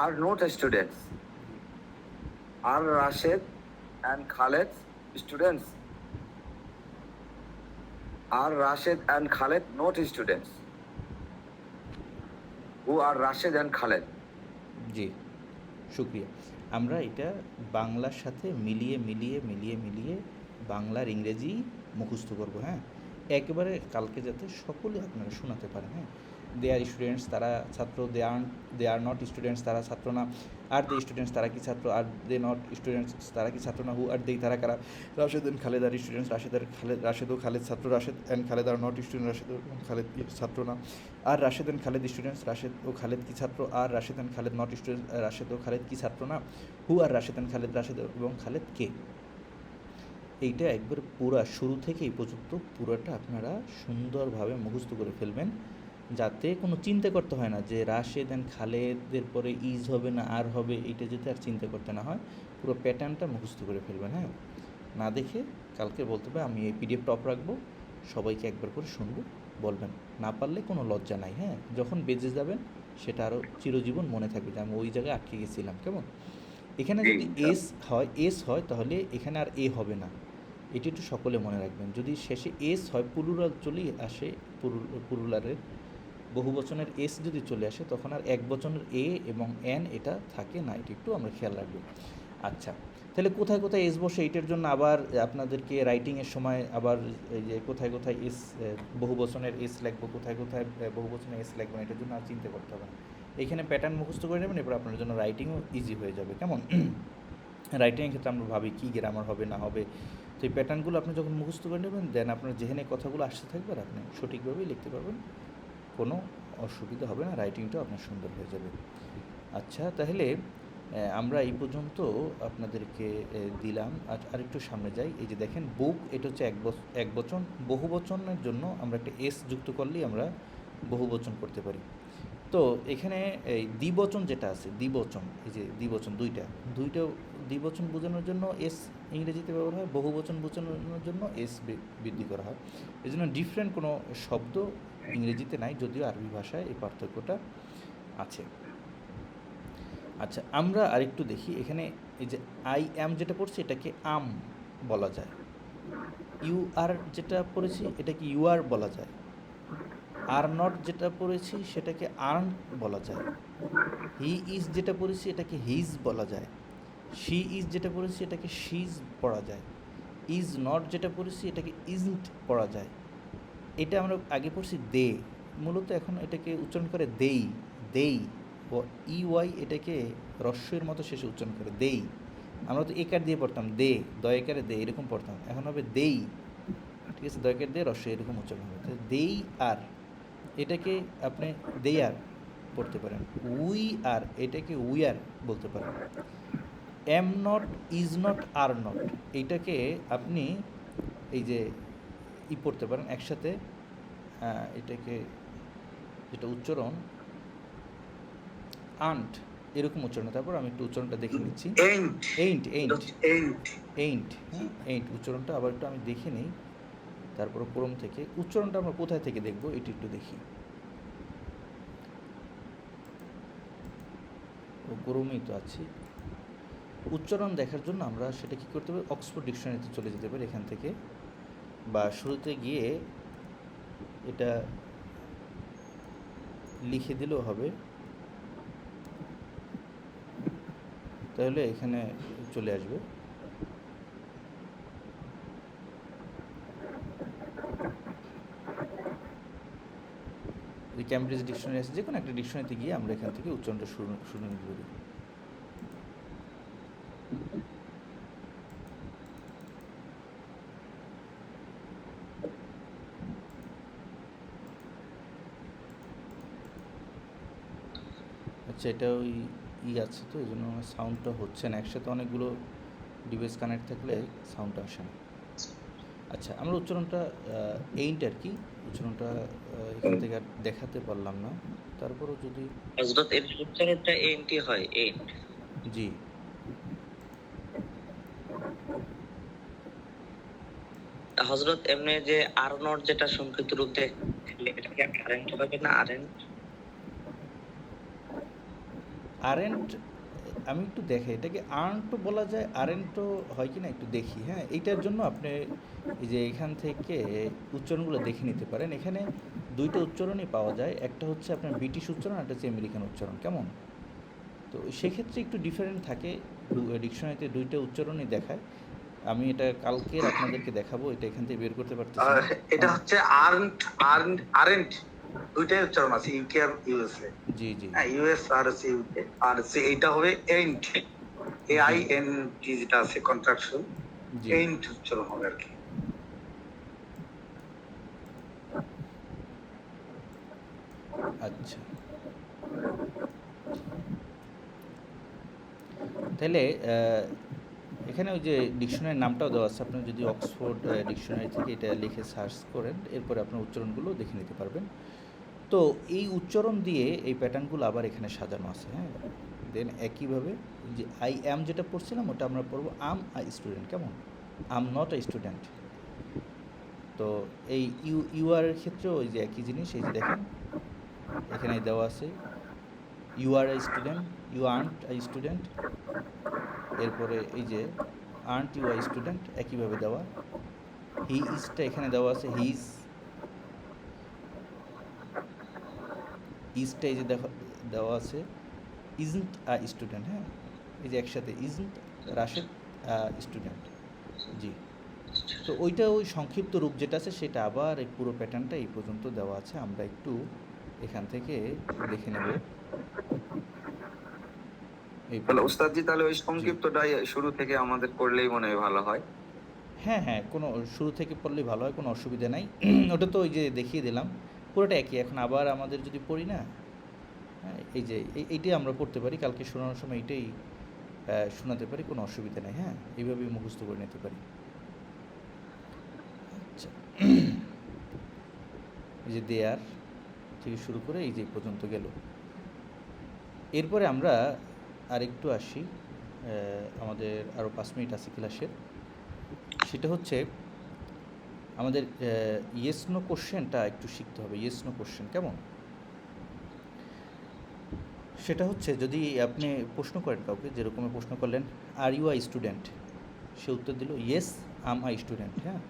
are not students. Are Rashid and Khaled students? Are Rashid and Khaled not students? Who are Rashid and Khaled? জি, শুক্রিয়া। আমরা এটা বাংলার সাথে মিলিয়ে বাংলার ইংরেজি মুখস্থ করব, হ্যাঁ? একেবারে কালকে যাতে সকলে আপনারা শোনাতে পারেন, হ্যাঁ? দে আর স্টুডেন্টস, তারা ছাত্র। দে আর নট স্টুডেন্টস, তারা ছাত্র না। আর দে স্টুডেন্টস, তারা কি ছাত্র? আর দে নট স্টুডেন্টস, তারা কি ছাত্র না? হু আর দেই, তারা কারা? Rashed and Khaled are students, Rashed ও খালেদ ছাত্র। Rashed and Khaled are not student, Rashed ও খালেদ কি ছাত্র না। Are Rashed and Khaled students, Rashed ও খালেদ কি ছাত্র? Are Rashed and Khaled not student, Rashed ও খালেদ কি ছাত্র না? Who are Rashed and Khaled, Rashed এবং খালেদ কে? এইটা একবার পুরা শুরু থেকে এই পর্যন্ত পুরোটা আপনারা সুন্দরভাবে মুখস্থ করে ফেলবেন, যাতে কোনো চিন্তা করতে হয় না যে রাশেদ অ্যান্ড খালেদের পরে ইজ হবে না আর হবে, এইটা যাতে আর চিন্তা করতে না হয়। পুরো প্যাটার্নটা মুখস্থ করে ফেলবেন, হ্যাঁ? না দেখে কালকে বলতে হবে আমি এই পিডিএফ টপ রাখবো, সবাইকে একবার করে শুনবো, বলবেন। না পারলে কোনো লজ্জা নাই, হ্যাঁ? যখন বেঁচে যাবেন সেটা আরও চিরজীবন মনে থাকবে যে আমি ওই জায়গায় আটকে গেছিলাম, কেমন? এখানে যদি এস হয় তাহলে এখানে আর এ হবে না, এটি একটু সকলে মনে রাখবেন। যদি শেষে এস হয়, প্লুরাল চলেই আসে, প্লুরালের বহুবচনের এস যদি চলে আসে তখন আর এক বচনের এ এবং এন এটা থাকে না, এটি একটু আমরা খেয়াল রাখবো। আচ্ছা, তাহলে কোথায় কোথায় এস বসে এইটার জন্য আবার আপনাদেরকে রাইটিংয়ের সময় আবার এই যে কোথায় কোথায় এস বহুবচনের এস লিখবো, কোথায় কোথায় বহুবচনের এস লিখবো, এটার জন্য আর চিন্তা করতে হবে না। এইখানে প্যাটার্ন মুখস্থ করে নেবেন, এবার আপনার জন্য রাইটিংও ইজি হয়ে যাবে, কেমন? রাইটিংয়ের ক্ষেত্রে আমরা ভাবি কী গ্রামার হবে না হবে, তো এই প্যাটার্নগুলো আপনি যখন মুখস্থ করে নেবেন দেন আপনার যেখানে কথাগুলো আসতে থাকবে আর আপনি সঠিকভাবেই লিখতে পারবেন, কোনো অসুবিধা হবে না, রাইটিংটাও আপনার সুন্দর হয়ে যাবে। আচ্ছা, তাহলে আমরা এই পর্যন্ত আপনাদেরকে দিলাম। আর একটু সামনে যাই। এই যে দেখেন বুক, এটা হচ্ছে এক বচন। বহুবচনের জন্য আমরা একটা এস যুক্ত করলেই আমরা বহুবচন করতে পারি। তো এখানে এই দ্বিবচন যেটা আছে, দ্বিবচন, এই যে দ্বিবচন দুইটা দ্বিবচন বোঝানোর জন্য এস ইংরেজিতে ব্যবহার হয়, বহুবচন বোঝানোর জন্য এস বৃদ্ধি করা হয়। এই জন্য ডিফারেন্ট কোনো শব্দ ইংরেজিতে নাই, যদিও আরবি ভাষায় এই পার্থক্যটা আছে। আচ্ছা, আমরা আরেকটু দেখি। এখানে এই যে আই অ্যাম যেটা পড়ছি এটাকে আম বলা যায়। ইউ আর যেটা পড়েছি এটাকে ইউ আর বলা যায়। আর নট যেটা পড়েছি সেটাকে আর্ন বলা যায়। হি ইজ যেটা পড়েছি এটাকে হিজ বলা যায়। শি ইজ যেটা পড়েছি এটাকে শিজ পড়া যায়। ইজ নট যেটা পড়েছি এটাকে ইজন্ট পড়া যায়। এটা আমরা আগে পড়ছি দে, মূলত এখন এটাকে উচ্চারণ করে দেই, দেই। ও ই ওয়াই এটাকে রস্যের মতো শেষে উচ্চারণ করে দেই। আমরা তো একার দিয়ে পড়তাম দে, দয়কারে দে, এরকম পড়তাম। এখন হবে দেই, ঠিক আছে? দয়কার দিয়ে রস্য এরকম উচ্চারণ হবে। তো দেই আর এটাকে আপনি দে আর পড়তে পারেন। উই আর এটাকে উই আর বলতে পারেন। Am not, is not, are not এইটাকে আপনি এই যে পড়তে পারেন একসাথে। এটাকে যেটা উচ্চারণ আন্ট এরকম উচ্চারণ। তারপর আমি একটু উচ্চারণটা দেখে নিচ্ছি। এইন্ট, হ্যাঁ, এইন্ট উচ্চারণটা আবার একটু আমি দেখে নিই। তারপর ক্রম থেকে উচ্চারণটা আমরা কোথায় থেকে দেখব এটি একটু দেখি। ও ক্রমেই তো আছি। উচ্চারণ দেখার জন্য আমরা সেটা কী করতে পারি, অক্সফোর্ড ডিকশনারিতে চলে যেতে পারি এখান থেকে, বা শুরুতে গিয়ে এটা লিখে দিলেও হবে, তাহলে এখানে চলে আসবে। ক্যামব্রিজ ডিকশনারি আছে, যে কোনো একটা ডিকশনারিতে গিয়ে আমরা এখান থেকে উচ্চারণটা শুরু নিতে পারি। আচ্ছা, এটা ওই আছে তো, এই জন্য সাউন্ডটা হচ্ছে না, একসাথে অনেকগুলো ডিভাইস কানেক্ট থাকলে সাউন্ডটা আসে না। আচ্ছা, আমরা উচ্চারণটা এইন্ট আর কি, উচ্চারণটা এখান থেকে আর দেখাতে পারলাম না, তারপরও যদি হযরত এর উচ্চারণটা এনটি হয়, এন্ট। জি, হযরত এমনি যে আর নট যেটা সংক্ষিপ্ত রূপ দেখলে এটাকে আরেন্ট হবে না? আরেন্ট আমি একটু দেখাই, এটাকে আর্নটও বলা যায়, আরেন্টও হয় কি না একটু দেখি। হ্যাঁ, এইটার জন্য আপনি এই যে এখান থেকে উচ্চারণগুলো দেখে নিতে পারেন। এখানে দুইটা উচ্চারণই পাওয়া যায়, একটা হচ্ছে আপনার ব্রিটিশ উচ্চারণ, একটা হচ্ছে আমেরিকান উচ্চারণ। কেমন? তো সেক্ষেত্রে একটু ডিফারেন্ট থাকে, ডিকশনারিতে দুইটা উচ্চারণই দেখায়। আমি এটা কালকের আপনাদেরকে দেখাবো, এটা এখান থেকে বের করতে পারতেছি না। এটা হচ্ছে আর্নট, আরেন্ট, দুইটাই উচ্চারণ আছে, ইউকে আর ইউএসএ। জি জি হ্যাঁ, ইউএস আর হচ্ছে ইউকে, আর হচ্ছে এইটা হবে এন্ট, AINT, যেটা আছে কন্ট্রাকশন, জি এন্ট উচ্চারণ হবে আর কি। আচ্ছা, তাহলে এখানে ওই যে ডিকশনারির নামটাও দেওয়া আছে, আপনি যদি অক্সফোর্ড ডিকশনারি থেকে এটা লিখে সার্চ করেন, এরপরে আপনার উচ্চারণগুলো দেখে নিতে পারবেন। তো এই উচ্চারণ দিয়ে এই প্যাটার্নগুলো আবার এখানে সাজানো আছে। হ্যাঁ, দেন একইভাবে যে আই অ্যাম যেটা পড়ছিলাম ওটা আমরা পড়বো আম আই স্টুডেন্ট। কেমন? Am not a student. তো এই ইউ আর এর ক্ষেত্রেও ওই যে একই জিনিস, এই যে দেখেন এখানে দেওয়া আছে you are I student, you aren't I student. এরপরে এই যে আর্নট ইউ আই স্টুডেন্ট একইভাবে দেওয়া। হি ইজটা এখানে দেওয়া আছে, হি ইজটা এই যে দেওয়া আছে ইজন্ট আ স্টুডেন্ট। হ্যাঁ, এই যে একসাথে ইজন্ট রাশেদ স্টুডেন্ট। জি, তো ওইটা ওই সংক্ষিপ্ত রূপ যেটা আছে সেটা আবার এই পুরো প্যাটার্নটা এই পর্যন্ত দেওয়া আছে। আমরা একটু এখান থেকে দেখে নেব এই তাহলে পর্যন্ত। উস্তাদজি, তাহলে ওই জি, সংক্ষিপ্তটাই শুরু থেকে আমাদের করলেই মনে হয় ভালো হয়। হ্যাঁ হ্যাঁ, কোনো শুরু থেকে পড়লেই ভালো হয়, কোনো অসুবিধা নাই। ওটা তো ওই যে দেখিয়ে দিলাম, পুরোটা একই। এখন আবার আমাদের যদি পড়ি না, হ্যাঁ, এই যে এইটাই আমরা পড়তে পারি, কালকে শোনানোর সময় এইটাই শোনাতে পারি, কোনো অসুবিধা নেই। হ্যাঁ, এইভাবেই মুখস্থ করে নিতে পারি। আচ্ছা, এই যে দেয়ার থেকে শুরু করে এই যে এই পর্যন্ত গেল। এরপরে আমরা আরেকটু আসি, আমাদের আরও 5 মিনিট আছে ক্লাসের। সেটা হচ্ছে আমাদের ইয়েস নো কোশ্চেনটা একটু শিখতে হবে। ইয়েস নো কোশ্চেন কেমন? সেটা হচ্ছে যদি আপনি প্রশ্ন করেন কাউকে, যেরকম প্রশ্ন করলেন আর ইউ আই স্টুডেন্ট, সে উত্তর দিল ইয়েস আম আই স্টুডেন্ট। হ্যাঁ,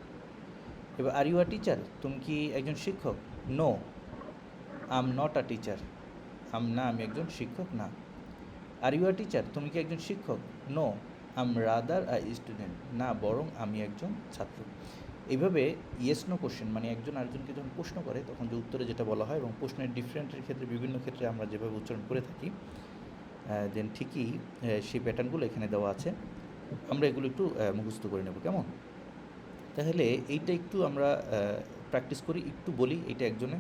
এবার আর ইউ আ টিচার, তুমি কি একজন শিক্ষক? No am not a teacher, আমি একজন শিক্ষক না। আর ইউ আ টিচার, তুমি কি একজন শিক্ষক? No am rather a student, না বরং আমি একজন ছাত্র। এইভাবে ইয়েস নো কোশ্চেন মানে একজন আরেকজনকে যখন প্রশ্ন করে তখন যে উত্তরে যেটা বলা হয়, এবং প্রশ্নের ডিফারেন্টের ক্ষেত্রে বিভিন্ন ক্ষেত্রে আমরা যেভাবে উচ্চারণ করে থাকি, দেন ঠিকই সেই প্যাটার্নগুলো এখানে দেওয়া আছে। আমরা এগুলো একটু মুখস্থ করে নেব। কেমন? তাহলে এইটা একটু আমরা প্র্যাকটিস করি, একটু বলি। এইটা একজনে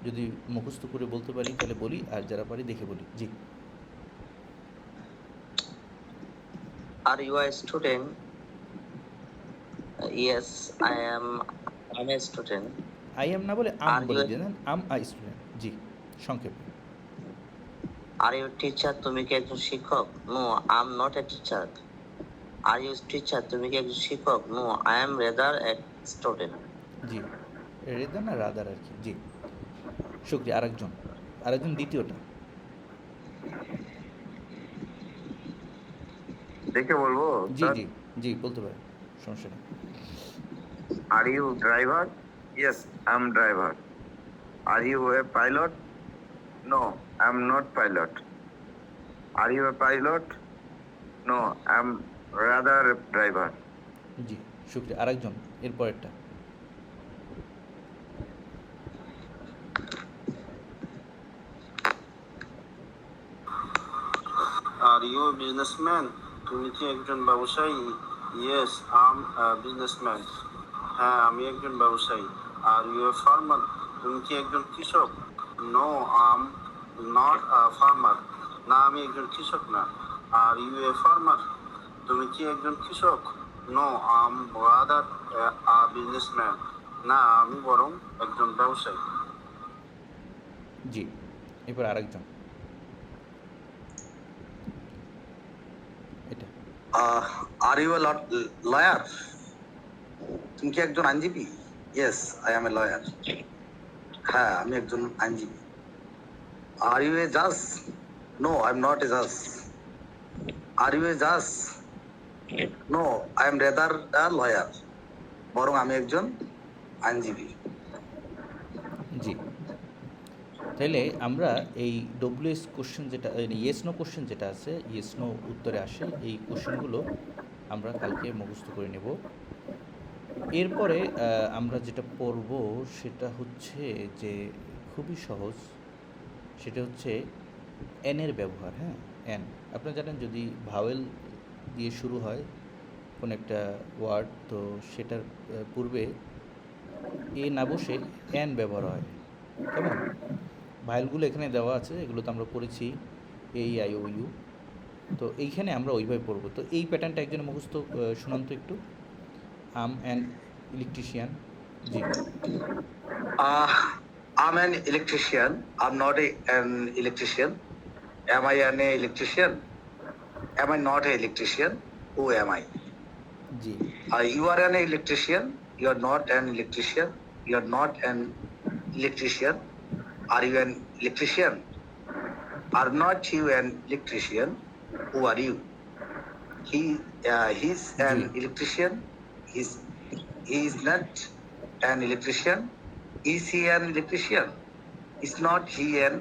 যদি মুখস্থ করে বলতে পারি তাহলে বলি, আর যারা পারি দেখে বলি। জি, Are you a student? Yes, I'm a student. I am না বলে আম Are বলে you দিয়ে দেন, আম আই স্টুডেন্ট। জি, সংক্ষেপে। Are you teacher? তুমি কি একজন শিক্ষক? No, I'm not a teacher. Are you teacher? তুমি কি একজন শিক্ষক? No, I am rather a student. G, rather না রাদার আর কি। জি, শুক্রিয়া। আরেকজন দ্বিতীয়টা। দেখে বলবো জি জি জি, বলতে পারেন, সমস্যা নেই। Are you driver? Yes I am driver. Are you a pilot? No I am not pilot. Are you a pilot? No I am rather driver. জি, শুক্রিয়া। আরেকজন, এরপরেরটা। Are you businessman? তুমি কি একজন ব্যবসায়ী? Yes am businessman. হ্যাঁ, আমি একজন ব্যবসায়ী। Are you a farmer? তুমি কি একজন কৃষক? No am not farmer. না, আমি একজন কৃষক না। Are you a farmer? তুমি কি একজন কৃষক? No am rather businessman. না, আমি বরং একজন ব্যবসায়ী। জি, এরপর আরেকজন। এটা আর ইউ এ লয়ার? তুমি কি একজন আইনজীবী? Yes I am a lawyer. হ্যাঁ, আমি একজন আইনজীবী। আর ইউ এ জাজ? No I am not a জাজ। আর ইউ এ জাজ? No, I am rather a lawyer. বরং আমি একজন আইনজীবী। জি, তাইলে আমরা এই ডব্লিউএস কোশ্চেন যেটা ইয়েস নো কোশ্চেন যেটা আছে, ইয়েস নো উত্তরে আসে, এই কোশ্চেনগুলো আমরা কালকে মুখস্থ করে নেব। এরপরে আমরা যেটা পড়ব সেটা হচ্ছে যে খুবই সহজ, সেটা হচ্ছে এনের ব্যবহার। হ্যাঁ, এন আপনারা জানেন যদি ভাওয়েল দিয়ে শুরু হয় কোন একটা ওয়ার্ড, তো সেটার পূর্বে এ না বসে এন ব্যবহার হয়। কেমন? ভাইলগুলো এখানে দেওয়া আছে, এগুলো তো আমরা পড়েছি, এই আই ও ইউ। তো এইখানে আমরা ওইভাবে পড়বো। তো এই প্যাটার্নটা একজন মুখস্থ শুনান তো একটু। I'm an electrician. জি I'm an electrician. I'm not an electrician. Am I an electrician? Am I not an electrician? Who am I? G You are an electrician. You are not an electrician. You are not an electrician. Are you an electrician? Are not you an electrician? Who are you? He's an Ji. electrician. He is not an electrician. Is he an electrician? Is not he an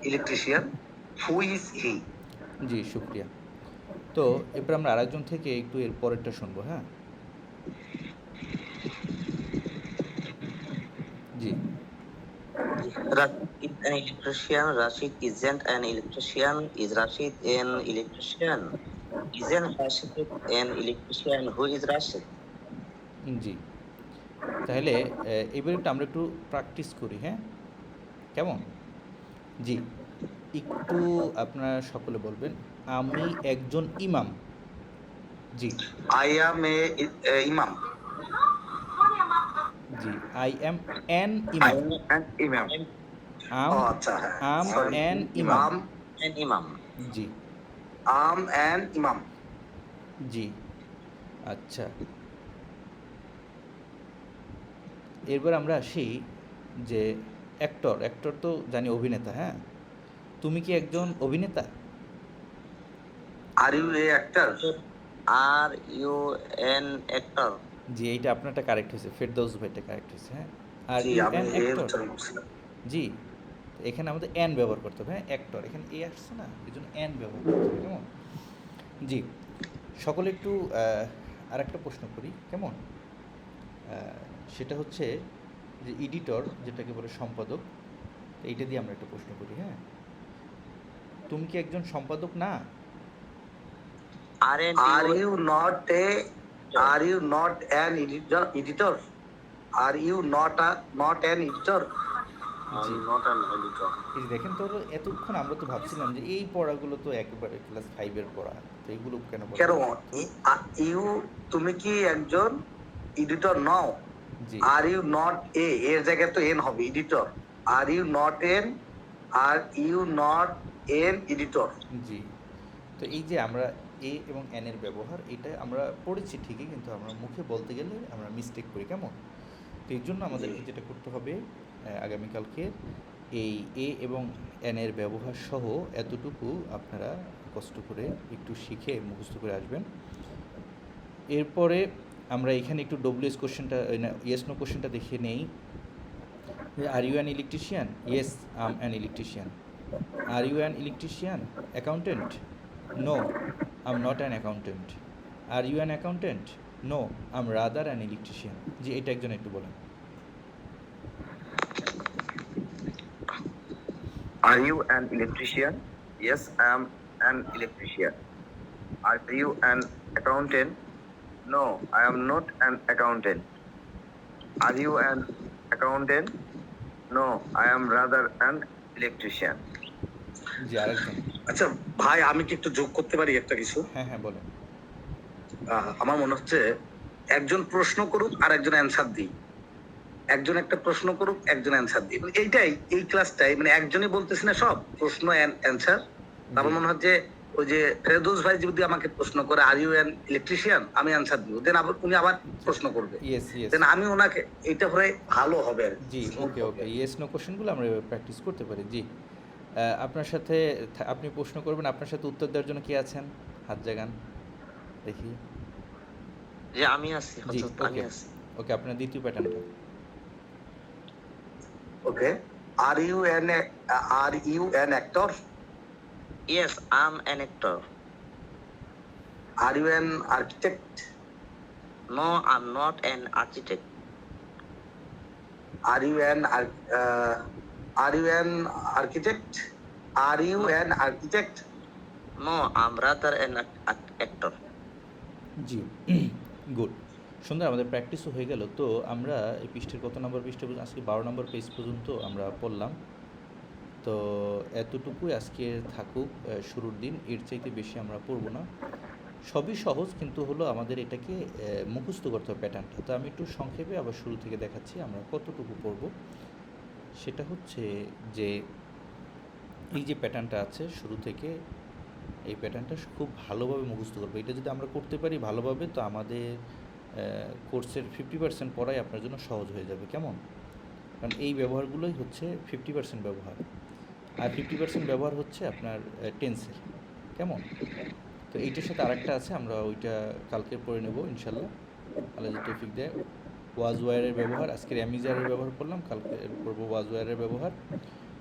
electrician? Who is he? জি শুক্রিয়া। তো এরপর আমরা আরেকজন থেকে একটু এর পরেরটা শুনবো। হ্যাঁ, জি Rashid is an electrician. Rashid isn't an electrician. Is Rashid an electrician? Isn't Rashid an electrician? Who is Rashid? জি, তাহলে এবার একটু আমরা একটু প্র্যাকটিস করি। হ্যাঁ, কেমন? জি, একটু আপনারা সকলে বলবেন, আমি একজন ইমাম। জি I am a imam. G, I am an I ইমাম। am an imam. আম আচ্ছা, হ্যাঁ, আম sorry. অ্যান ইমাম। An imam. G am an imam. জি, আচ্ছা। এরপর আমরা আসি যে অ্যাক্টর। অ্যাক্টর তো জানি অভিনেতা। হ্যাঁ, তুমি কি একজন অভিনেতা? Are you a actor? Are you an actor? জি, এইটা আপনারটা কারেক্ট হয়েছে, ফেরদৌস ভাইটা কারেক্ট হয়েছে। হ্যাঁ, আর জি, ইউ আমি অ্যান এর অ্যাক্টর। উচ্চারণ করছিলাম। জি, এখানে আমাদের অ্যান ব্যবহার করতে হবে। হ্যাঁ, অ্যাক্টর, এখানে এ আসছে না, এই জন্য অ্যান ব্যবহার করতে হবে। কেমন? জি, সকলে একটু আরেকটা প্রশ্ন করি। কেমন? সেটা হচ্ছে যে এডিটর, যেটাকে বলে সম্পাদক, এইটা দিয়ে আমরা একটা প্রশ্ন করি। হ্যাঁ, তুমি কি একজন সম্পাদক না? Aren't Are you? you not a? Are you not an editor? Are you not an editor? G. I'm not an editor. এই যে দেখেন তো, এতক্ষণ আমরা তো ভাবছিলাম যে এই পড়াগুলো তো একেবারে ক্লাস 5 এর পড়া, তো এইগুলো কেন পড়া কেন? হলো? তো ইউ, তুমি কি একজন এডিটর নও? জি আর ইউ নট এ, এর জায়গায় তো এন হবে, editor. Are you not an? Are you not an editor? জি, তো এই যে আমরা এ এবং এন এর ব্যবহার, এটা আমরা পড়েছি ঠিকই, কিন্তু আমরা মুখে বলতে গেলে আমরা মিস্টেক করি। কেমন? তো এই জন্য আমাদেরকে যেটা করতে হবে আগামীকালকে, এই এ এবং এন এর ব্যবহার সহ এতটুকু আপনারা কষ্ট করে একটু শিখে মুখস্থ করে আসবেন। এরপরে আমরা এখানে একটু ডব্লিউএস কোশ্চেনটা, ইয়েস নো কোশ্চেনটা দেখে নেই। Are you an electrician? Yes, I am an electrician. Are you an electrician? Accountant? No, I am not an accountant. Are you an accountant? No, I am rather an electrician. জি, এটা একজন একটু বলেন। Are you an electrician? Yes, I am an electrician. Are you an accountant? No, I am not an accountant. Are you an accountant? No, I am rather an electrician. জি, আরেকজন। আচ্ছা ভাই, আমি কি একটু যোগ করতে পারি একটা কিছু? হ্যাঁ হ্যাঁ, বলেন। আমার মনে হচ্ছে একজন প্রশ্ন করুক আর একজন অ্যান্সার দিই, একজন একটা প্রশ্ন করুক, একজন অ্যান্সার দিই। এইটাই, এই ক্লাসটাই মানে একজনই বলতেছি না, সব প্রশ্ন অ্যান্সার। তারপর মনে হচ্ছে ওই যে ফেরদৌস ভাই যদি আমাকে প্রশ্ন করে আর ইউ অ্যান ইলেকট্রিশিয়ান, আমি অ্যান্সার দিব, দেন আবার উনি আবার প্রশ্ন করবে, ইয়েস ইয়েস, দেন আমি ওনাকে, এইটা হলে ভালো হবে আর কি। জি, ওকে ওকে, ইয়েস নো কোশ্চেনগুলো আমরা প্র্যাকটিস করতে পারি। জি, আপনার সাথে আপনি প্রশ্ন করবেন, আপনার সাথে উত্তর দেওয়ার জন্য কে আছেন? হাত জাগান দেখি। যে আমি আছি জি, হযরত, আমি ওকে আছি। ওকে, আপনার দ্বিতীয় প্যাটার্নটা। Okay. Are you an actor? Yes, I'm an actor. Are you an architect? No, I'm not an architect. Are you an architect? Are you an architect? No, I'm rather an actor. G, good, সুন্দর, আমাদের প্র্যাকটিসও হয়ে গেল। তো আমরা এই পৃষ্ঠের কত নম্বর পৃষ্ঠা পর্যন্ত, আজকে 12 নম্বর পেজ পর্যন্ত আমরা পড়লাম। তো এতটুকুই আজকে থাকুক, শুরুর দিন, এর চাইতে বেশি আমরা পড়ব না। সবই সহজ, কিন্তু হলো আমাদের এটাকে মুখস্থ করতে হবে প্যাটার্নটা। তো আমি একটু সংক্ষেপে আবার শুরু থেকে দেখাচ্ছি আমরা কতটুকু পড়ব। সেটা হচ্ছে যে এই যে প্যাটার্নটা আছে শুরু থেকে, এই প্যাটার্নটা খুব ভালোভাবে মুখস্থ করবো। এটা যদি আমরা করতে পারি ভালোভাবে, তো আমাদের কোর্সের 50% পড়াই আপনার জন্য সহজ হয়ে যাবে। কেমন? কারণ এই ব্যবহারগুলোই হচ্ছে 50% ব্যবহার, আর 50% ব্যবহার হচ্ছে আপনার টেন্সের। কেমন? তো এইটার সাথে আরেকটা আছে, আমরা ওইটা কালকে পড়ে নেব ইনশাল্লাহ, আল্লাহ যদি তৌফিক দেয়। ওয়াজ ওয়ারের ব্যবহার, আজকের অ্যামিজারের ব্যবহার করলাম, কালকে করবো ওয়াজ ওয়ারের ব্যবহার।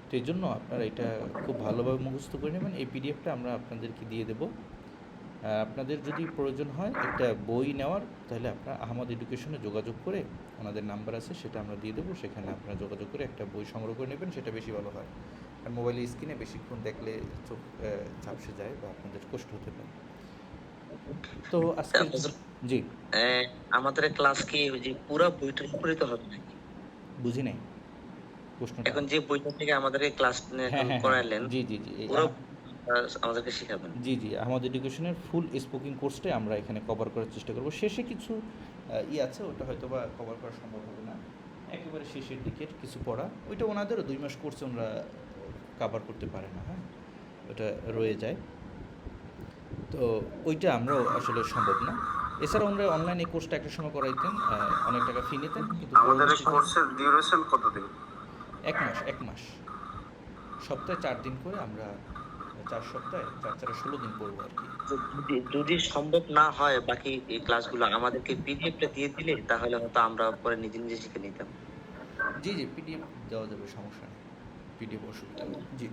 তো এই জন্য আপনারা এটা খুব ভালোভাবে মুখস্থ করে নেবেন। এই পিডিএফটা আমরা আপনাদেরকে দিয়ে দেবো। আপনাদের যদি প্রয়োজন হয় একটা বই নেওয়ার, তাহলে আপনারা আহমদ এডুকেশনে যোগাযোগ করে, ওনাদের নাম্বার আছে সেটা আমরা দিয়ে দেবো, সেখানে আপনারা যোগাযোগ করে একটা বই সংগ্রহ করে নেবেন, সেটা বেশি ভালো হয়। আর মোবাইলের স্ক্রিনে বেশিক্ষণ দেখলে চোখ ঝাপসে যায় বা আপনাদের কষ্ট হতে পারে। তো আজকে হযরত, জি, আমাদের ক্লাস কি ওই যে পুরো বইটার উপরে তো হবে নাকি? বুঝি নাই প্রশ্নটা। এখন যে বইটা থেকে আমাদেরকে ক্লাস হ্যাঁ এখন হ্যাঁ করাইলেন, জি জি জি, পুরো আমাদেরকে শিখাবেন? জি জি, আহমদ এডুকেশনের ফুল স্পোকিং কোর্সটাই আমরা এখানে কভার করার চেষ্টা করব। শেষে কিছু আছে, ওটা হয়তো বা কভার করা সম্ভব হবে না, একেবারে শেষের দিকের কিছু পড়া, ওইটা ওনাদেরও 2 মাস কোর্সে ওনারা কভার করতে পারে না, হ্যাঁ, ওটা রয়ে যায়। তো ওইটা আমরাও আসলে সম্ভব না। এছাড়া আমরা অনলাইনে কোর্সটা একটা সময় করাইতেন, অনেক টাকা ফি নিতেন, কিন্তু আমাদের এই পরবর্তী সময় কোর্সের ডিউরেশন কতদিন? 1 মাস, সপ্তাহে 4 দিন করে আমরা 4 সপ্তাহে 4 4 16 দিন পড়বো আর কি। যদি সম্ভব না হয় বাকি এই ক্লাসগুলো আমাদেরকে পিডিএফটা দিয়ে দিলে, তাহলে হয়তো আমরা পরে নিজে নিজে শিখে নিতাম। জি জি, পিডিএফ দেওয়া যাবে, সমস্যা নেই, পিডিএফ অসুবিধা নেই। জি,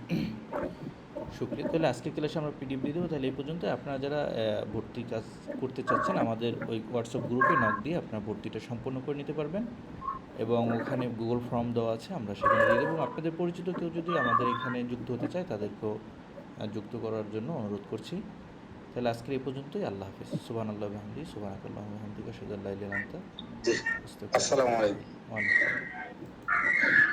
শুক্রিয়া। তাহলে আজকের ক্লাসে আমরা পিডিএফ দিয়ে দেবো। তাহলে এই পর্যন্ত। আপনারা যারা ভর্তি কাজ করতে চাচ্ছেন, আমাদের ওই হোয়াটসঅ্যাপ গ্রুপে নক দিয়ে আপনার ভর্তিটা সম্পন্ন করে নিতে পারবেন, এবং ওখানে গুগল ফর্ম দেওয়া আছে, আমরা সেখানে দিয়ে দেবো। আপনাদের পরিচিত কেউ যদি আমাদের এখানে যুক্ত হতে চায়, তাদেরকেও যুক্ত করার জন্য অনুরোধ করছি। তাহলে আজকের এই পর্যন্তই। আল্লাহ হাফিজ। সুবহানাল্লাহি ওয়া বিহামদিহি, সুবহানাকাল্লাহুম্মা ওয়া বিহামদিকা, আশহাদু আল্লা ইলাহা ইল্লা আনতা, আস্তাগফিরুকা। আসসালামু আলাইকুম। ওয়া আলাইকুম আসসালাম।